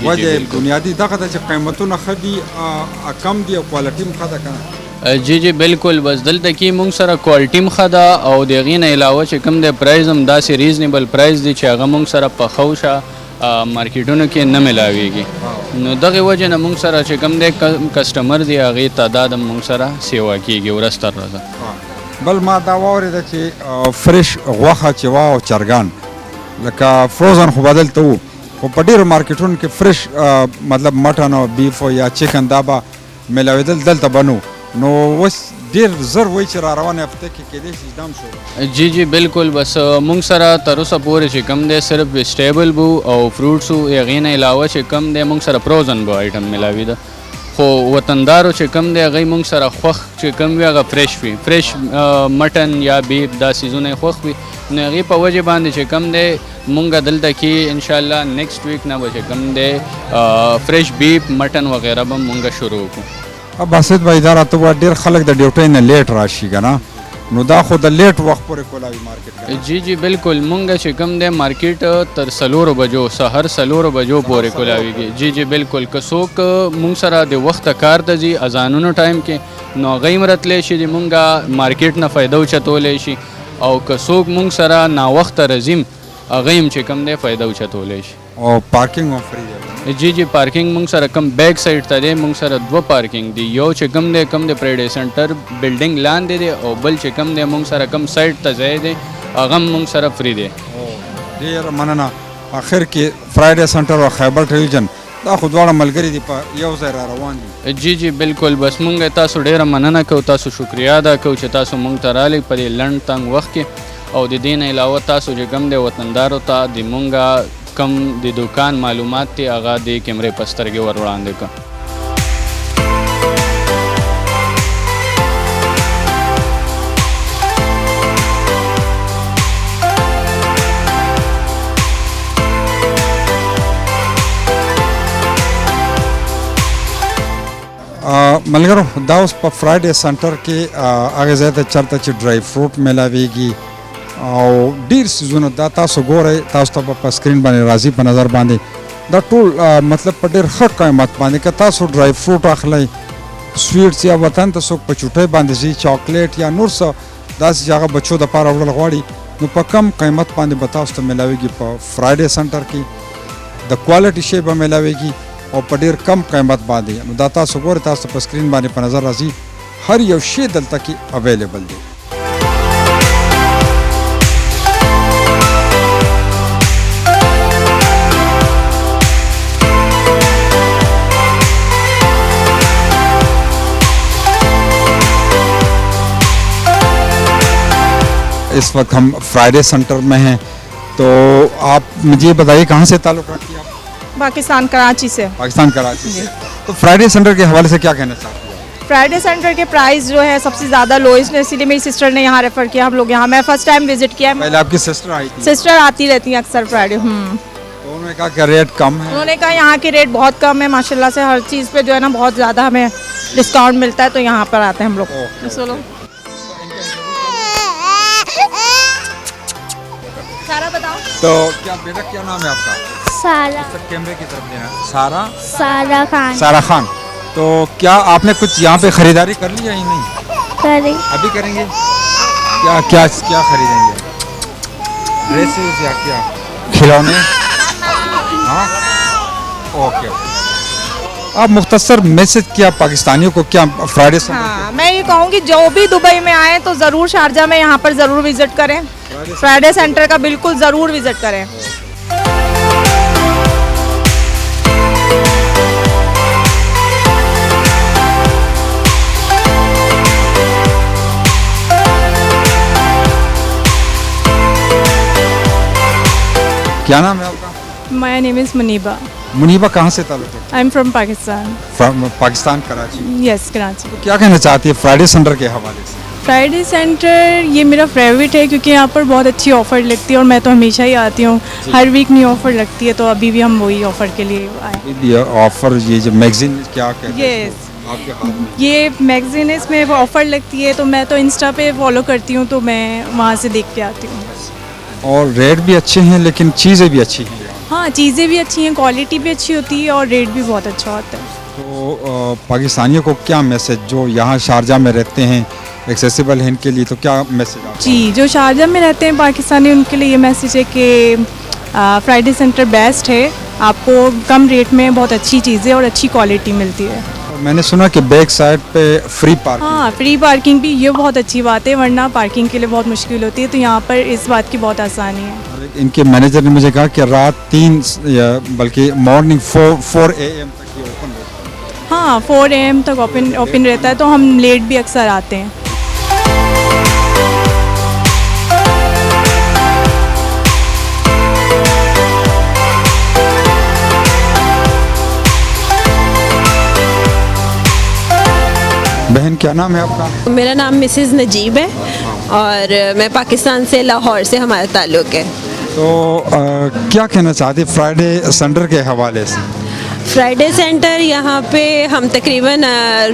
وجه بنیادي دغه ده چې قیمتونه ښه دي کم دي او کوالټي هم ښه ده که نه जी जी بالکل بس دلته کې مونږ سره کوالټي مخدا او د غین علاوه چې کوم د پرایز هم داسې ریزنیبل پرایز دی چې هغه مونږ سره په خوشه مارکیټونو کې نه ملاويږي نو دغه وجه نه مونږ سره چې کوم د کسٹمر دی هغه تعداد هم مونږ سره سیوا کیږي ورستر راځه بل ما دا واورید چې فرش غوخه چې وا او چرګان لکه فروزن خو بدلته وو خو په ډیرو مارکیټونو کې فرش مطلب مټن او بیف یا چکن دا به ملاویدل دلته بنو نو وس ډیر زر وای چې را روانه هفته کې کېدې شي دام شو جی جی بالکل بس مونږ سره تر اوسه پورې چې کم دی صرف ویجیټیبل بو او فروټس او هغې نه علاوه چې کم دی مونږ سره فروزن بو آیټم ملاوي ده خو وطندارو چې کم دی هغوی مونږ سره خوښ چې کم وي هغه فرش وي فرش مټن یا بیف دا سیزونه یې خوښ وي نو هغې په وجې باندې چې کم دی مونږ دلته کې انشاءالله نیکسټ ویک نه به چې کم دی فرش بیف مټن وغیره به مونږ شروع وکړو باسط بھائی دا راته ډیر خلک د ډیوټۍ نه لیټ راشي کنه نو دا خو د لیټ وخت پورې کولاوي مارکیټ جی جی بالکل مونږ چې کوم دی مارکیټ تر 4 بجو سحر 4 بجو پورې کولاویږي جی جی بالکل که څوک مونږ سره د وخت کار ته ځي اذانونو ټایم کې نو هغوی هم راتلی شي د مونږ مارکیټ نه فایده اوچتولی شي او که څوک مونږ سره ناوخته رځیم هغوی هم چې کوم دی فایده اوچتولی شي او پارکینګ هم فری دی جی جی پارکینګ مونږ سره کم بیک سایډ ته دی مونږ سره 2 پارکینګ دی یو چې کم دی پریډي سنټر بلډینګ لاندې دی او بل چې کم دی مونږ سره کم سایډ ته ځای دی هغه مونږ سره فری دی ډیر مننه اخر کې فرایډي سنټر او خیبر ټلویزیون دا خو دواړه ملګري دي په یو ځای را روان دي جی جی بالکل بس مونږ تاسو ډیره مننه کوو تاسو شکریا ادا کوو چې تاسو مونږ ته رالی په دې لنډ تنګ وخت کې او د دې نه علاوه تاسو چې کم دی وطندارو ته د مونږ کم د دکان معلومات تی هغه د کیمرې په سترګې ور وړاندې کړه ملګرو دا اوس په فرایډي سنټر کې هغه ځای ته چېرته چې ډرای فروټ میلاویږي او ډیر سیزونه دا تاسو ګورئ تاسو ته په سکرین باندې راځي په نظر باندې دا ټول مطلب په ډیر ښه قیمت باندې که تاسو ډرای فروټ اخلئ سویټس یا وطن ته څوک په چوټۍ باندې ځي چاکلیټ یا نور څه داسې چې هغه بچو دپاره وړل غواړي نو په کم قیمت باندې به تاسو ته میلاویږي په فرایډي سنټر کې د کوالټي شی به میلاویږي او په ډیر کم قیمت باندې نو دا تاسو ګورئ تاسو ته په سکرین باندې په نظر راځي هر یو شی دلته کې اویلیبل دی इस वक्त हम फ्राइडे सेंटर में हैं तो आप मुझे बताइए कहाँ से ताल्लुक़ रखती हैं आप पाकिस्तान कराची से। पाकिस्तान कराची से। तो फ्राइडे सेंटर के हवाले से क्या कहना चाहते हैं? फ्राइडे सेंटर के प्राइस जो है सबसे ज़्यादा लोएस्ट है इसीलिए मेरी सिस्टर ने यहाँ रेफ़र किया हम लोग यहाँ मैं फ़र्स्ट टाइम विजिट किया पहले आपकी सिस्टर आई थी? सिस्टर आती रहती हैं अक्सर फ्राइडे। तो उन्होंने कहा कि रेट कम है? उन्होंने कहा यहाँ के रेट बहुत कम है माशाल्लाह से हर चीज़ पे जो है ना बहुत ज़्यादा हमें डिस्काउंट मिलता है तो यहाँ पर आते हैं हम लोग। चलो सारा बताओ। तो क्या बेटा क्या नाम है आपका? सारा। कैमरे की तरफ देना। सारा? सारा खान। सारा खान। तो क्या आपने कुछ यहाँ पे खरीदारी कर ली या नहीं? करी। अभी करेंगे? क्या क्या क्या खरीदेंगे? ड्रेसेस या क्या? खिलौने? हाँ? ओके। आप मुख्तसर मैसेज किया पाकिस्तानियों को क्या फ्राइडे से? हाँ मैं ये कहूँगी जो भी दुबई में आए तो ज़रूर शारजा में यहाँ पर ज़रूर विज़िट करें। फ्राइडे सेंटर का बिल्कुल ज़रूर विज़िट करें। क्या नाम है आपका? My name is Muniba. Muniba कहाँ से ताल्लुक़ है? I am from Pakistan. Pakistan Karachi. Yes Karachi. तो क्या कहना चाहती है फ्राइडे सेंटर के हवाले से? फ्राइडे सेंटर ये मेरा फेवरेट है क्योंकि यहाँ पर बहुत अच्छी ऑफ़र लगती है और मैं तो हमेशा ही आती हूँ हर वीक न्यू ऑफ़र लगती है तो अभी भी हम वही ऑफ़र के लिए आए। ये ऑफ़र ये जो मैगजीन क्या कहते हैं? यस आपके हाथ में ये मैगजीन इसमें ऑफ़र लगती है तो मैं तो इंस्टा पे फॉलो करती हूँ तो मैं वहाँ से देख के आती हूँ। और रेट भी अच्छे हैं लेकिन चीज़ें भी अच्छी हैं। हाँ चीज़ें भी अच्छी हैं क्वालिटी भी अच्छी होती है और रेट भी बहुत अच्छा होता है। तो पाकिस्तानियों को क्या मैसेज, जो यहाँ शारजा में रहते हैं, एक्सेसिबल है इनके लिए, तो क्या मैसेज आप? जी, जो शारजा में रहते हैं पाकिस्तानी, उनके लिए ये मैसेज है कि फ्राइडे सेंटर बेस्ट है। आपको कम रेट में बहुत अच्छी चीज़ें और अच्छी क्वालिटी मिलती है। मैंने सुना कि बैक साइड पे फ्री पार्किंग। हाँ, फ्री पार्किंग भी, ये बहुत अच्छी बात है, वरना पार्किंग के लिए बहुत मुश्किल होती है, तो यहाँ पर इस बात की बहुत आसानी है। इनके मैनेजर ने मुझे कहा कि रात 3 बल्कि मॉर्निंग 4 AM तक ये ओपन रहता है। हाँ, 4 AM तक ओपन रहता है, तो हम लेट भी अक्सर आते हैं। बहन, क्या नाम है आपका? मेरा नाम मिसेज़ नजीब है और मैं पाकिस्तान से, लाहौर से हमारा ताल्लुक़ है। तो क्या कहना चाहते फ्राइडे सेंटर के हवाले से? फ्राइडे सेंटर यहाँ पे हम तकरीबन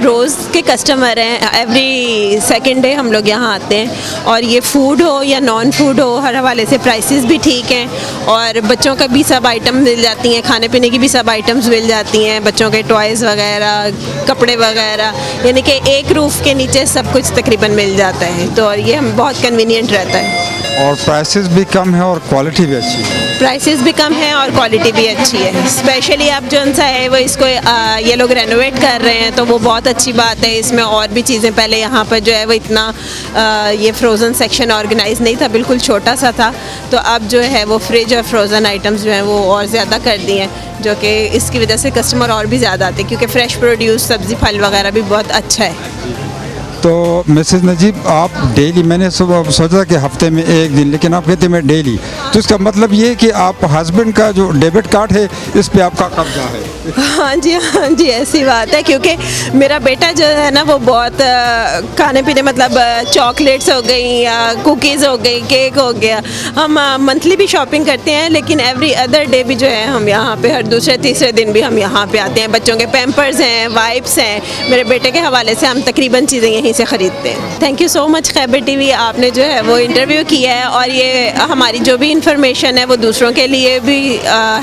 रोज़ के कस्टमर हैं। एवरी सेकंड डे हम लोग यहाँ आते हैं और ये फ़ूड हो या नॉन फूड हो, हर हवाले से प्राइसेस भी ठीक हैं और बच्चों का भी सब आइटम मिल जाती हैं, खाने पीने की भी सब आइटम्स मिल जाती हैं, बच्चों के टॉयज़ वगैरह, कपड़े वगैरह, यानी कि एक रूफ़ के नीचे सब कुछ तकरीबन मिल जाता है। तो ये हम बहुत कन्वीनियंट रहता है और प्राइसेस भी कम है और क्वालिटी भी अच्छी है। प्राइसेस भी कम है और क्वालिटी भी अच्छी है। स्पेशली अब जो सा है वो इसको ये लोग रेनोवेट कर रहे हैं, तो वो बहुत अच्छी बात है। इसमें और भी चीज़ें, पहले यहाँ पर जो है वो इतना ये फ्रोज़न सेक्शन ऑर्गेनाइज नहीं था, बिल्कुल छोटा सा था, तो अब जो है वो फ्रिज और फ्रोज़न आइटम्स जो हैं वो और ज़्यादा कर दिए हैं, जो कि इसकी वजह से कस्टमर और भी ज़्यादा आते हैं, क्योंकि फ़्रेश प्रोड्यूस, सब्ज़ी फल वगैरह भी बहुत अच्छा है। तो मिसेस नजीब, आप डेली, मैंने सुबह सोचा कि हफ्ते में एक दिन, लेकिन आप कहते मैं डेली, तो इसका मतलब ये है कि आप हस्बैंड का जो डेबिट कार्ड है इस पे आपका कब्जा है? हाँ जी, ऐसी बात है, क्योंकि मेरा बेटा जो है ना वो बहुत खाने पीने, मतलब चॉकलेट्स हो गई या कुकीज़ हो गई, केक हो गया, हम मंथली भी शॉपिंग करते हैं, लेकिन एवरी अदर डे भी जो है हम यहाँ पे, हर दूसरे तीसरे दिन भी हम यहाँ पे आते हैं। बच्चों के पैम्पर्स हैं, वाइप्स हैं, मेरे बेटे के हवाले से हम तकरीबन चीज़ें यहीं से ख़रीदते हैं। Thank you so much Khyber TV, आपने जो है वो इंटरव्यू किया है और ये हमारी जो भी इंफॉर्मेशन है वो दूसरों के लिए भी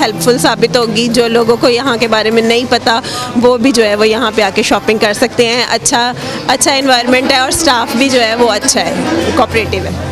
हेल्पफुल साबित होगी। जो लोगों को यहाँ के बारे में नहीं पता, वो भी जो है वो यहाँ पे आके शॉपिंग कर सकते हैं। अच्छा एनवायरनमेंट है और स्टाफ भी जो है वो अच्छा है, कोऑपरेटिव है।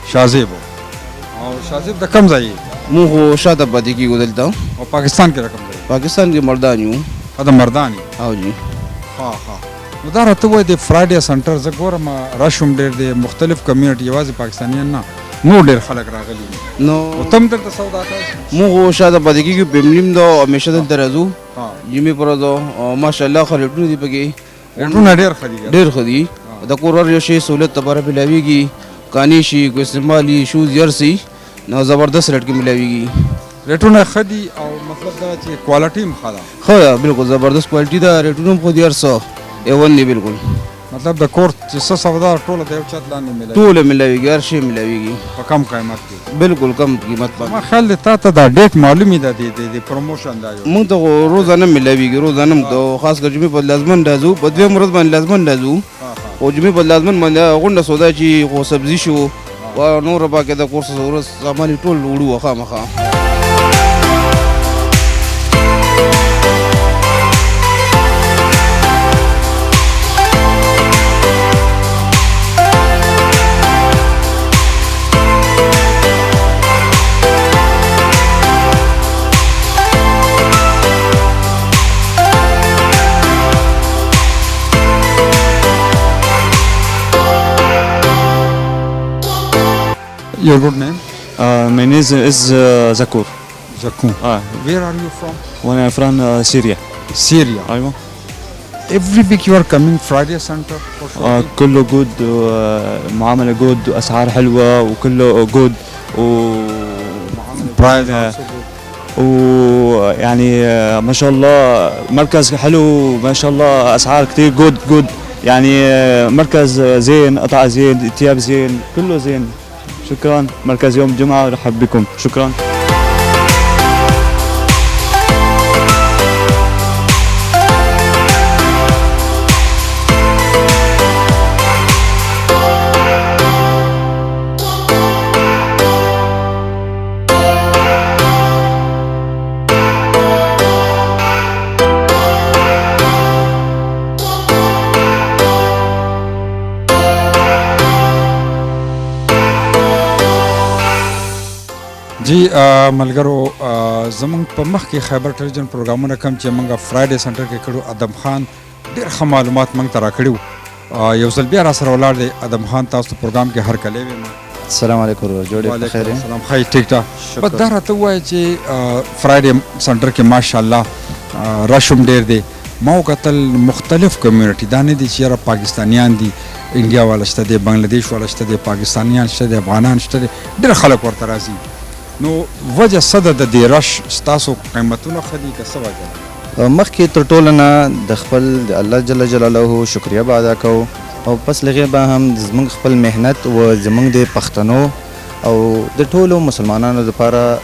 शाहजेब हो और शाहजेब द कम जाइए मुँह हो शादा पाती की गुदलता हूँ और पाकिस्तान के रकम जाइए, पाकिस्तान के मर्दानी हूँ। अदम मर्दानी। हाँ जी, हाँ उदार तो वो दे फ्राइडे सेंटर ज गोरम रशम डेर दे मुख्तलिफ कम्युनिटी वाज पाकिस्तानियन ना नो डेर खलक रागली नो तम तर सौदा का मुँह हो शादा पाती की बेमलिम दो हमेशा दल तरजू हाँ जिम्मे पर दो माशाल्लाह खरीदने दी पके रेटू ना डेर खरीद ढेर खदी द कोरर यो शे सहूलियत तबारा मिलावेगी, कानीशी को इस्तेमाली शूज़ जर्सी ना ज़बरदस्त रेट की मिलावेगी। रेटू ना खदी और मतलब दा ची क्वालिटी में खादा खदा बिल्कुल ज़बरदस्त क्वालिटी दा रेटू ना खुद यार एवन नहीं बिल्कुल, मतलब द कोर जिससे सौदा टोला देव चतला नहीं मिला टोले मिलावेगी, हर शे मिलावेगी कम कीमत की, बिल्कुल कम कीमत पर। मैं ख्याल देता था दा डेट मालूम ही दा दे प्रमोशन दा जो मुझ तो रोज़ाना मिलावेगी, रोज़ाना तो खास कर जुमे पर लाज़मन दाजू बदवे मरद मन लाज़मन दाजू और जुमे पर लाज़मन मन गुंडा सौदा ची वो सब्जी शो व नूर बाके दा कोर्स ज़रूरत सामानी टोल उड़ू वखा मखा। Your good name? My name is Zakur. Zakur. Where are you from? When I'm from Syria. Syria. أيوة. Every week you are coming Friday center for shopping? كله جود معاملة جود وأسعار حلوة وكله جود و Price also good. ويعني ما شاء الله مركز حلو ما شاء الله أسعار كتير جود يعني مركز زين، قطعة زين، ثياب زين، كله زين. شكرا. مركز يوم الجمعة رحب بكم. شكرا. جی ملګرو زمونږ په مخ کې خیبر ټلویزیون پروګرامونه کوم چې موږ فرایډے سنټر کې کړو. ادم خان ډېر ښه معلومات موږ ته راکړي. یو ځل بیا را سره ولاړ دی ادم خان. تاسو ته پروګرام کې هر کلی ویم. السلام علیکم جوړې په خیر. السلام خیر ټیک ټاک. بس دا راته ووایه چې فرایډے سنټر کې ماشاءالله رش هم ډېر دی. ما وکتل مختلف کمیونټي دا نه دي چې یاره پاکستانیان دي، انډیا والا شته دی، بنګلادیش والا شته دی، پاکستانیان شته دی، افغانان شته دی، ډېر خلک ورته راځي. نو وجه څه ده د دې رش؟ ستاسو قیمتونه ښه دي که څه وجه ده؟ مخکې تر ټولو نه د خپل د الله جل جلاله شکریه به ادا کوو او پس لغې به هم زموږ خپل محنت و زموږ د پښتنو او د ټولو مسلمانانو لپاره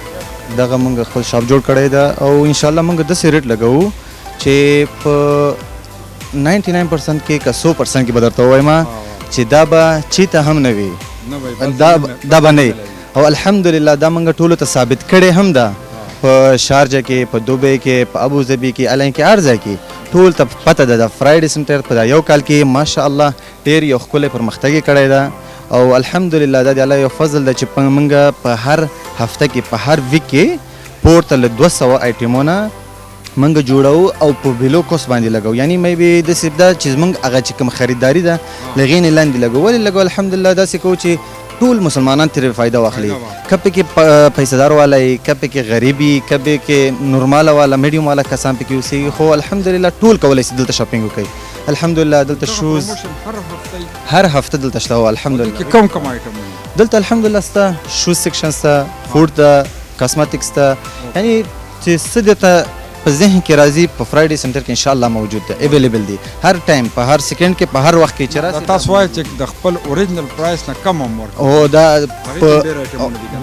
دغه موږ خپل شاپ جوړ کړی ده او انشاءالله موږ داسې ریټ لګوو چې په 99% کې که 100% کې به درته ووایم چې دا به چېته هم نه وي، دا به نه. او الحمدلله دا موږ ټولو ته ثابت کړی هم ده په شارجه کې، په دوبۍ کې، په ابوظبي کې، الین کې، هر ځای کې ټول ته پته ده. د فرایډے سنټر په یو کال کې ماشاءالله ډېر یو ښکلی پرمختګ یې کړی ده او الحمدلله دا د الله یو فضل ده چې موږ په هر هفته کې په هر ویک کې پورته له 200 آیټمونه موږ جوړو او په بلو کوس باندې لګو. یعنی مې به داسې ده چې موږ هغه چې کوم خریداري ده له هغې نه لاندې لګو. ولې لګو؟ الحمدلله داسې کوو چې ټول مسلمانان ترې فایده واخلي. که پکې پیسهدار والا وي، که پکې غریب وي، که پکې نورماله والا میډیم والا کسان پکې اوسېږي، خو الحمدلله ټول کولی شي دلته شاپینګ وکړي. الحمدلله دلته شوز هر هفته دلته شته. الحمدلله کوم کوم آیټم دلته الحمدلله شته؟ شوز سیکشن شته، فوډ ده، کاسمیټکس ده، یعنی چې څه درته په ذهن کې راځي په فرایډے سنټر کې انشاءالله موجود ده، اویلیبل دي هر ټایم، په هر سیکنډ کې، په هر وخت کې چې راشي. تاسو وایئ چې د خپل اوریجنل پرایس نه کم هم ورکوي؟ او دا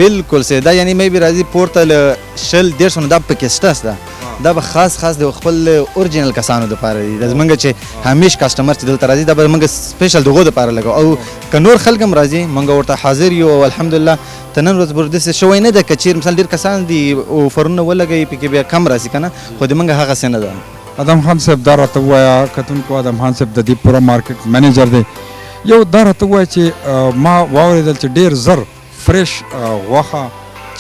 بالکل صحیح ده. یعنی مې به راځي پورته له 100-150 نه دا پکې شته. دا به خاص د خپل اورجینل کسانو دپاره دي. د زموږ چې همیش کسټمر چې دلته راځي دا به موږ سپیشل دغو دپاره لګو او که نور خلک هم راځي موږ ورته حاضر یو او الحمدلله. ته نن ورځ پورې داسې شوی نه ده که چېرې مثال ډېر کسان دي اوفرونه ولګوي پکې بیا کم راځي که نه، خو د موږ هغسې نه ده. ادم خان صاحب دا راته ووایه، کتونکو ادم خان صاحب د دې پوره مارکیټ مینیجر دی. یو دا راته ووایه چې ما واورېدل چې ډېر زر فرش غوښه،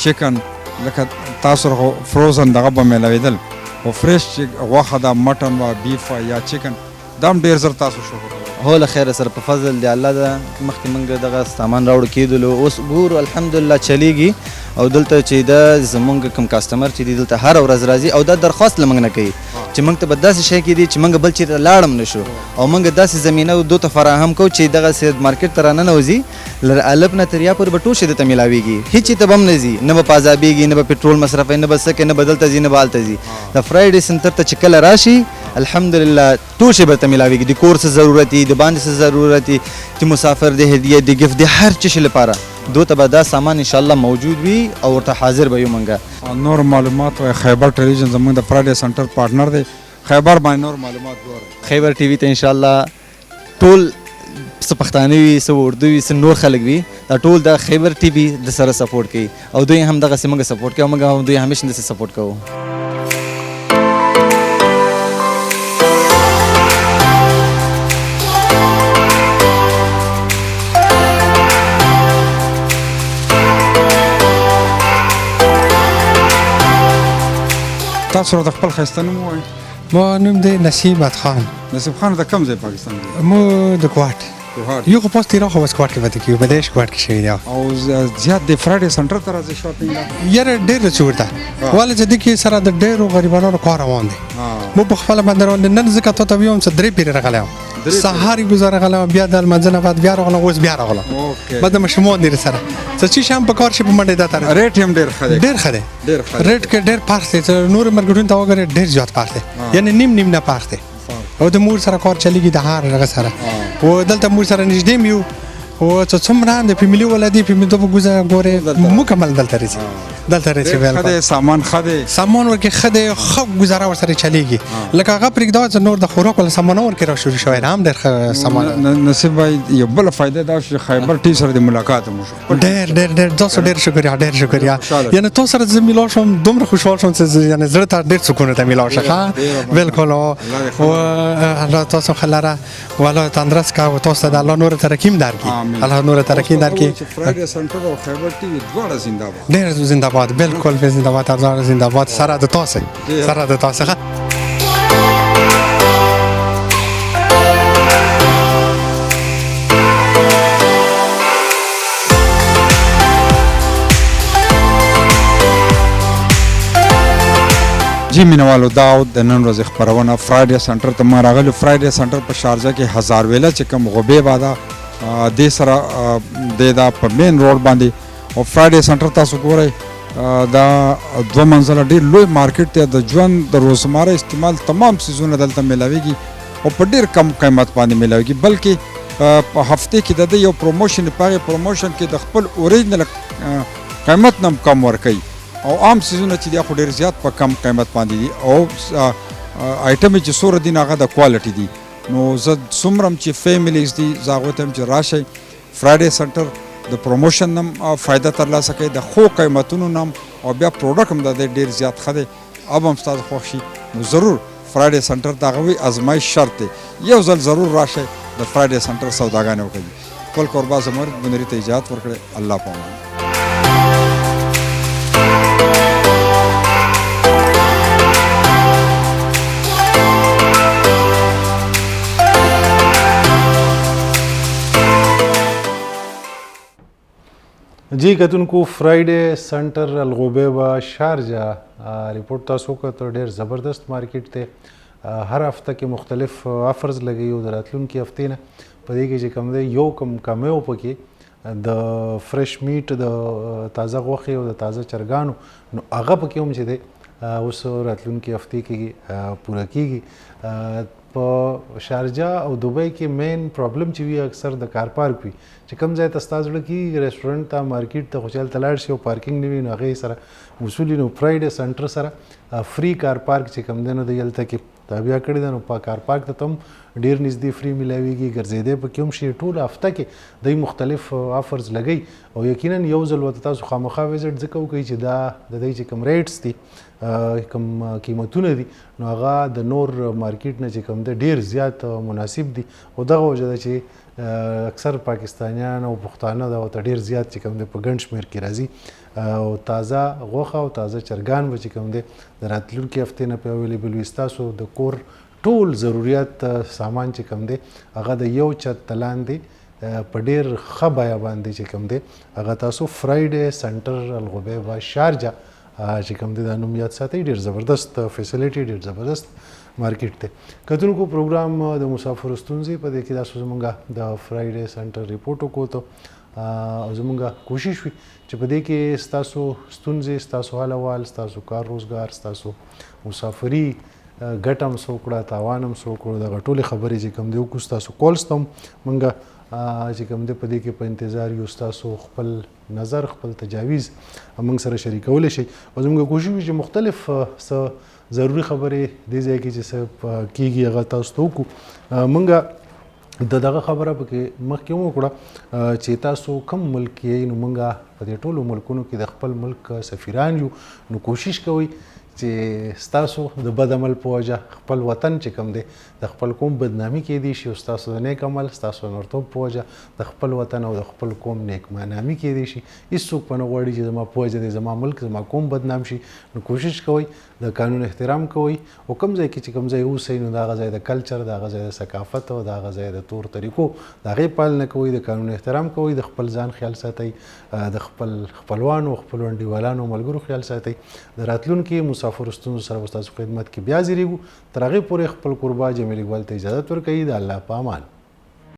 چکن، لکه تاسو سره فروزن دغه به میلاوېدل، خو فرش چې غوښه ده، مټن وه، بیف وه یا چکن، دا هم ډېر زر تاسو شو. هو له خیره سره په فضل دی الله ده. مخکې موږ دغه سامان راوړو کېدلو، اوس ګورو الحمدلله چلیږي او دلته چې دا زمونږ کوم کاسټمر چې دی دلته هر ورځ راځي او دا درخواست له موږ نه کوي چې موږ ته به داسې شی کېدي چې موږ بل چېرته لاړم نه شو او موږ داسې زمینه دو ته فراهم کوو چې دغسې مارکیټ ته راننوځي له الف نه تر یا پورې به ټول شی درته میلاویږي، هېڅ چېرته به هم نه ځي، نه به پازابېږي، نه به پټرول مصرفوي، نه به څه کوي، نه به دلته ځي، نه به هلته ځي. د فرایډے سنټر ته چې کله راشي الحمدلله ټول شی به درته میلاویږي. د کور څه ضرورت وي، د باندې څه ضرورت وي، چې مسافر د هدیه، د ګفت، د هر څه شي لپاره دو ته به دا سامان انشاءالله موجود وي او ورته حاضر به یو موږ. نور معلومات وایي خیبر ټلویزیون زموږ د فرایډے سنټر پارټنر دی. خیبر باندې نور معلومات ګورئ. خیبر ټي وي ته انشاءالله ټول څه پښتانه وي، څه اردو وي، څه نور خلک وي، دا ټول د خیبر ټي وي د سره سپورټ کوي او دوی هم دغسې موږ سپورټ کوي او موږ هم دوی همیشه داسې سپورټ کوو. تاسو راته خپل ښایسته نوم ووایئ. ما نوم دی نسیمت خان. نسیم خان د کوم ځای پاکستان دی؟ مو د کوهاټ. یو خو پاس تیرا خو بس کوهاټ کې پاتې کېږو، بدایش کوهاټ کې شوي دی. او زیات د فرایډے سنټر ته راځي شاپینګ؟ یاره ډېر څه ورته ولې چې دې کې سره د ډېرو غریبانو کار روان دی. مو په خپله باندې روان دی. نن ځکه تا ته ویم چې 3 پیرې راغلی وم، سهار یې ګزاره غلم، بیا د لمانځه نه بعد بیا راغلم، اوس بیا راغلم. بعد د ماشومان دي سره څه چې شام په کار شي په منډې دا تر ریټ هم ډېر ښه دی. ډېر ښه دی. ریټ کې ډېر فرق دی. نور مارکیټونو ته وګورئ ډېر زیات فرق دی، یعنی نیم نه فرق دی. او د مور سره کار چلیږي د هر هغه سره او دلته مور سره نږدې مې یو او چې څومره د فیملي ولادي فیملي ته ګورې مکمل دلته راځي خدای سامان خدای سامان ورکې خدای خو گزاره ورسره چلیږي لکه هغه پرېږده چې نور د خوراک ول سامان ورکې را شروع شوی هم ډېر سامان نصیب بھائی یو بل فائدہ دا چې خیبر ټي سره د ملاقات مو ډېر تاسو ډېر شکریا یعنی تاسو سره زه میلاو شوم دومره خوشحال شوم چې یعنی زړه ته ډېر سکون ته میلاو شخه بالکل او الله تاسو خلاره والله تندرست کا او تاسو د الله نور ترکیم درکې الله نور ترکیم درکې فرایډے سنټر او خیبر ټي وي دواړه زنده‌باد ډېر زنده‌باد بالکل زنده‌باد ارزان زنده‌باد سره د تاسو جی مینوالو دا د نن ورځې خپرونه فرایډے سنټر ته ما راغلی فرایډے سنټر په شارجه کې هزار ویله چې کوم غوبې بادا دې سره دا په مین روډ باندې او فرایډے سنټر تاسو ګورئ دا 2 منزله ډېر لوی مارکیټ دی د ژوند د روزمره استعمال تمام سیزونه دلته میلاویږي او په ډېر کم قیمت باندې میلاویږي بلکې په هفته کې د یو پروموشن په هغه پروموشن کې د خپل اوریجنل قیمت نم کم ورکوي او عام سیزونه چې دی خو ډېر زیات په کم قیمت باندې دي او آیټم چې سور دي هغه د کوالټي دي نو زه څومره چې فیملیز دي زه هغوی ته چې راشئ فرایډے سنټر د پروموشن نم فایده ترلاسه کوي د خو قیمتونو نم او بیا پروډکټ هم د ډېر زیات ښه دی اب هم ستاسو خوښ شي نو ضرور فرایډے سنټر د هغوی ازمایش شرط دی یو ځل ضرور راشئ د فرایډے سنټر سوداګانې وکړئ خپل کوربا زمرد بنري ته اجازت ورکړئ الله پامان जी कतुनको फ्राइडे सेंटर अलगोबेबा Sharjah report तاسو کته ډیر زبردست مارکیټ ته هر هفته کې مختلف آفرز لګي او دراتلون کې هفته نه پدې کې چې کم دی یو کمیو پکې د فرش میټ د تازه غوښه او د تازه چرګانو نو هغه پکې هم چې دی اوس راتلون کې هفته کې پوره کیږي په شارجه او دوبۍ کې مین پرابلم چې وي اکثر د کار پارک وي چې کوم ځای ته ستا زړه کېږي ریسټورنټ ته مارکیټ ته خو چل ته لاړ شي او پارکینګ نه وي نو هغې سره وصول نو فرایډے سنټر سره فری کار پارک چې کوم دی نو د هلته کې تابع کړی ده نو په کار پارک ته هم ډېر نږدې فری میلاویږي ګرځېدی پکې هم شي ټوله هفته کې دوی مختلف آفرز لګوي او یقینا یو ځل ورته تاسو خامخا وزټ ځکه وکړئ چې دا د دوی چې کوم ریټس دي کوم قیمتونه دي نو هغه د نور مارکیټ نه چې کوم دی ډېر زیات مناسب دي او دغه وجه ده چې اکثر پاکستانیان او پښتانه دا ورته ډېر زیات چې کوم دی په ګڼ شمېر کې راځي او تازه غوښه او تازه چرګان به چې کوم دی د راتلونکي هفتې نه په اویلیبل وي ستاسو د کور ټول ضروریات سامان چې کوم دی هغه د یو چت لاندې په ډېر ښه بیه باندې چې کوم دی هغه تاسو فرایډے سنټر الغبیبه شارجه چې کوم دی دا نوم یاد ساتئ ډېر زبردست فیسیلیټي ډېر زبردست مارکیټ دی کتونکو پروګرام د مسافر ستونزې په دې کې تاسو زموږ د فرایډے سنټر ریپورټ وکړو او زموږ کوشش وي چې په دې کې ستاسو ستونزې ستاسو حال احوال ستاسو کار روزګار ستاسو مسافري ګټه هم څه وکړه تاوان هم څه وکړو دغه ټولې خبرې چې کوم دی وکړو ستاسو کالز ته هم موږ چې کوم دی په دې کې په انتظار یو ستاسو خپل نظر خپل تجاویز موږ سره شریکولی شئ او زموږ کوشش وي چې مختلف څه ضروري خبرې دې ځای کې چې څه کېږي هغه تاسو ته وکړو موږ دغه خبره پکې مخکې هم وکړه چې تاسو کوم ملک یې نو موږ په دې ټولو ملکونو کې د خپل ملک سفیران یو نو کوشش کوئ چې ستاسو د بد عمل په وجه خپل وطن چې کوم دی د خپل قوم بدنامي کېدی شي او ستاسو د نیک عمل ستاسو د نرتوب په وجه د خپل وطن او د خپل قوم نیکمانامي کېدی شي هېڅوک په نه غواړي چې زما په وجه دی زما ملک زما قوم بدنام شي نو کوشش کوئ د قانون احترام کوئ او کوم ځای کې چې کوم ځای اوسئ نو د هغه ځای د کلچر د هغه ځای د ثقافت او د هغه ځای د طور طریقو د هغې پالنه کوئ د قانون احترام کوئ د خپل ځان خیال ساتئ د خپل خپلوانو خپل انډیوالانو ملګرو خیال ساتئ د راتلونکي مسافر ستونزو سره به ستاسو خدمت کې بیا حاضرېږو تر هغې پورې خپل کوربا جمیل اقبال ته اجازت ورکوي د الله په امان